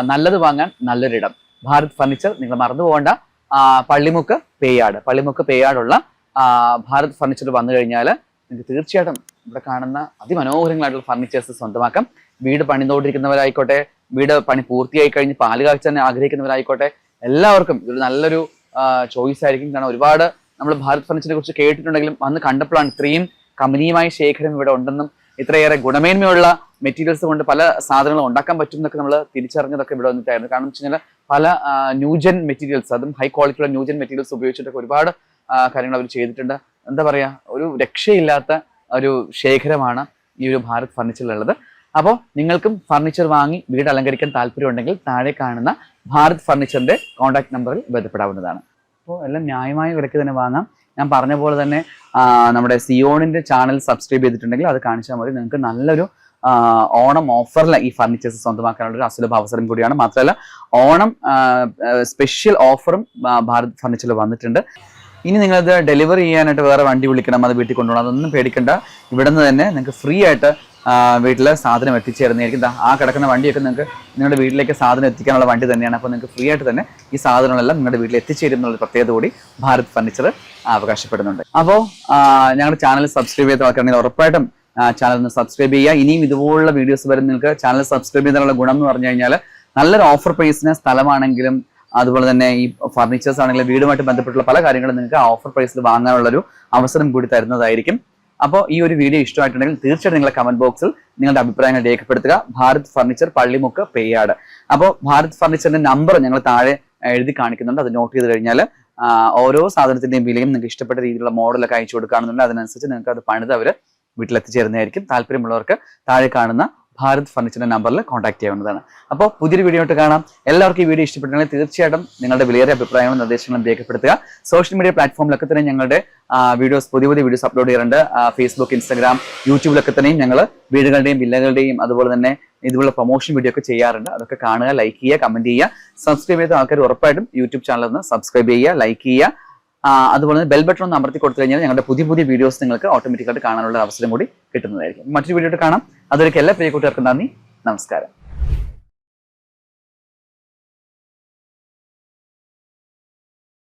Speaker 1: നല്ലത് വാങ്ങാൻ നല്ലൊരിടം ഭാരത് ഫർണിച്ചർ. നിങ്ങൾ മറന്നു പോകേണ്ട. പള്ളിമുക്ക് പേയാടുള്ള ഭാരത് ഫർണിച്ചർ വന്നു കഴിഞ്ഞാൽ നിങ്ങൾക്ക് തീർച്ചയായിട്ടും ഇവിടെ കാണുന്ന അതിമനോഹരങ്ങളായിട്ടുള്ള ഫർണിച്ചേഴ്സ് സ്വന്തമാക്കാം. വീട് പണിതുകൊണ്ടിരിക്കുന്നവരായിക്കോട്ടെ, വീട് പണി പൂർത്തിയായി കഴിഞ്ഞ് പാല് കാച്ചാൻ ആഗ്രഹിക്കുന്നവരായിക്കോട്ടെ, എല്ലാവർക്കും ഇതൊരു നല്ലൊരു ചോയ്സ് ആയിരിക്കും. കാരണം ഒരുപാട് നമ്മൾ ഭാരത് ഫർണിച്ചറിനെ കുറിച്ച് കേട്ടിട്ടുണ്ടെങ്കിലും വന്ന് കണ്ടപ്പോഴാണ് ഇത്രയും കമ്പനിയുമായ ശേഖരം ഇവിടെ ഉണ്ടെന്നും ഇത്രയേറെ ഗുണമേന്മയുള്ള മെറ്റീരിയൽസ് കൊണ്ട് പല സാധനങ്ങളും ഉണ്ടാക്കാൻ പറ്റും എന്നൊക്കെ നമ്മൾ തിരിച്ചറിഞ്ഞതൊക്കെ ഇവിടെ വന്നിട്ടായിരുന്നു. കാരണം വെച്ച് കഴിഞ്ഞാൽ പല ന്യൂജൻ മെറ്റീരിയൽസ്, അതും ഹൈ ക്വാളിറ്റിയുള്ള ന്യൂജൻ മെറ്റീരിയൽസ് ഉപയോഗിച്ചിട്ടൊക്കെ ഒരുപാട് കാര്യങ്ങൾ അവർ ചെയ്തിട്ടുണ്ട്. എന്താ പറയുക, ഒരു രക്ഷയില്ലാത്ത ഒരു ശേഖരമാണ് ഈ ഒരു ഭാരത് ഫർണിച്ചറിലുള്ളത്. അപ്പോൾ നിങ്ങൾക്കും ഫർണിച്ചർ വാങ്ങി വീട് അലങ്കരിക്കാൻ താല്പര്യമുണ്ടെങ്കിൽ താഴെ കാണുന്ന ഭാരത് ഫർണിച്ചറിന്റെ കോൺടാക്ട് നമ്പറിൽ ബന്ധപ്പെടാവുന്നതാണ്. അപ്പോൾ എല്ലാം ന്യായമായ വിലയ്ക്ക് തന്നെ വാങ്ങാം. ഞാൻ പറഞ്ഞ പോലെ തന്നെ നമ്മുടെ സിയോണിന്റെ ചാനൽ സബ്സ്ക്രൈബ് ചെയ്തിട്ടുണ്ടെങ്കിൽ അത് കാണിച്ചാൽ മതി. നിങ്ങൾക്ക് നല്ലൊരു ഓണം ഓഫറിൽ ഈ ഫർണിച്ചേഴ്സ് സ്വന്തമാക്കാനുള്ള ഒരു അസുലഭ അവസരം കൂടിയാണ്. മാത്രമല്ല ഓണം സ്പെഷ്യൽ ഓഫറും ഭാരത് ഫർണിച്ചറിൽ വന്നിട്ടുണ്ട്. ഇനി നിങ്ങളത് ഡെലിവറി ചെയ്യാനായിട്ട് വേറെ വണ്ടി വിളിക്കണം, അത് വീട്ടിൽ കൊണ്ടുപോകണം, അതൊന്നും പേടിക്കണ്ട. ഇവിടെ നിന്ന് തന്നെ നിങ്ങൾക്ക് ഫ്രീ ആയിട്ട് വീട്ടിൽ സാധനം എത്തിച്ചേരുന്നതായിരിക്കും. ആ കിടക്കുന്ന വണ്ടിയൊക്കെ നിങ്ങൾക്ക് നിങ്ങളുടെ വീട്ടിലേക്ക് സാധനം എത്തിക്കാനുള്ള വണ്ടി തന്നെയാണ്. അപ്പോൾ നിങ്ങൾക്ക് ഫ്രീ ആയിട്ട് തന്നെ ഈ സാധനങ്ങളെല്ലാം നിങ്ങളുടെ വീട്ടിൽ എത്തിച്ചേരും എന്നുള്ള പ്രത്യേകത കൂടി ഭാരത് ഫർണിച്ചർ അവകാശപ്പെടുന്നുണ്ട്. അപ്പോൾ ഞങ്ങളുടെ ചാനൽ സബ്സ്ക്രൈബ് ചെയ്ത ആൾക്കാണെങ്കിൽ ഉറപ്പായിട്ടും ചാനൽ ഒന്ന് സബ്സ്ക്രൈബ് ചെയ്യുക. ഇനിയും ഇതുപോലുള്ള വീഡിയോസ് വരും. നിങ്ങൾക്ക് ചാനൽ സബ്സ്ക്രൈബ് ചെയ്തതിനുള്ള ഗുണം എന്ന് പറഞ്ഞു കഴിഞ്ഞാൽ നല്ലൊരു ഓഫർ പ്രൈസിന് സ്ഥലമാണെങ്കിലും അതുപോലെ തന്നെ ഈ ഫർണിച്ചേഴ്സ് ആണെങ്കിലും വീടുമായിട്ട് ബന്ധപ്പെട്ടുള്ള പല കാര്യങ്ങളും നിങ്ങൾക്ക് ആ ഓഫർ പ്രൈസിൽ വാങ്ങാനുള്ളൊരു അവസരം കൂടി തരുന്നതായിരിക്കും. അപ്പോൾ ഈ ഒരു വീഡിയോ ഇഷ്ടമായിട്ടുണ്ടെങ്കിൽ തീർച്ചയായിട്ടും നിങ്ങളുടെ കമന്റ് ബോക്സിൽ നിങ്ങളുടെ അഭിപ്രായങ്ങൾ രേഖപ്പെടുത്തുക. ഭാരത് ഫർണിച്ചർ, പള്ളിമുക്ക്, പേയാട്. അപ്പോൾ ഭാരത് ഫർണിച്ചറിന്റെ നമ്പർ ഞങ്ങൾ താഴെ എഴുതി കാണിക്കുന്നുണ്ട്. അത് നോട്ട് ചെയ്ത് കഴിഞ്ഞാൽ ഓരോ സാധനത്തിന്റെയും വിലയും നിങ്ങൾക്ക് ഇഷ്ടപ്പെട്ട രീതിയിലുള്ള മോഡലൊക്കെ അയച്ചു കൊടുക്കുകയാണെന്നുണ്ടെങ്കിൽ അതിനനുസരിച്ച് നിങ്ങൾക്ക് അത് പണിത് അവർ വീട്ടിലെത്തിച്ചേരുന്നതായിരിക്കും. താല്പര്യമുള്ളവർക്ക് താഴെ കാണുന്ന ഭാരത് ഫർണിച്ചറിന്റെ നമ്പറിൽ കോൺടാക്ട് ചെയ്യാവുന്നതാണ്. അപ്പോൾ പുതിയൊരു വീഡിയോ ആയിട്ട് കാണാം. എല്ലാവർക്കും ഈ വീഡിയോ ഇഷ്ടപ്പെട്ടുണ്ടെങ്കിൽ തീർച്ചയായിട്ടും നിങ്ങളുടെ വിലയേറിയ അഭിപ്രായങ്ങളും നിർദ്ദേശങ്ങളും രേഖപ്പെടുത്തുക. സോഷ്യൽ മീഡിയ പ്ലാറ്റ്ഫോമിലൊക്കെ തന്നെ ഞങ്ങളുടെ വീഡിയോസ്, പുതിയ വീഡിയോസ് അപ്ലോഡ് ചെയ്യാറുണ്ട്. ഫേസ്ബുക്ക്, ഇൻസ്റ്റാഗ്രാം, യൂട്യൂബിലൊക്കെ തന്നെയും ഞങ്ങൾ വീടുകളുടെയും വില്ലകളുടെയും അതുപോലെ തന്നെ ഇതുപോലെ പ്രൊമോഷൻ വീഡിയോ ഒക്കെ ചെയ്യാറുണ്ട്. അതൊക്കെ കാണുക, ലൈക്ക് ചെയ്യുക, കമന്റ് ചെയ്യുക. സബ്സ്ക്രൈബ് ചെയ്ത ആൾക്കാർ ഉറപ്പായിട്ടും യൂട്യൂബ് ചാനൽ ഒന്ന് സബ്സ്ക്രൈബ് ചെയ്യുക, ലൈക്ക് ചെയ്യുക. അതുപോലെ ബെൽ ബട്ടൺ ഒന്ന് അമർത്തി കൊടുത്തു കഴിഞ്ഞാൽ ഞങ്ങളുടെ പുതിയ വീഡിയോസ് നിങ്ങൾക്ക് ഓട്ടോമാറ്റിക്കായിട്ട് കാണാനുള്ള അവസരം കൂടി കിട്ടുന്നതായിരിക്കും. മറ്റൊരു വീഡിയോ കാണാം. അതുവരെയ്ക്ക് എല്ലാ പ്രിയ കൂട്ടുകാർക്കും നന്ദി, നമസ്കാരം.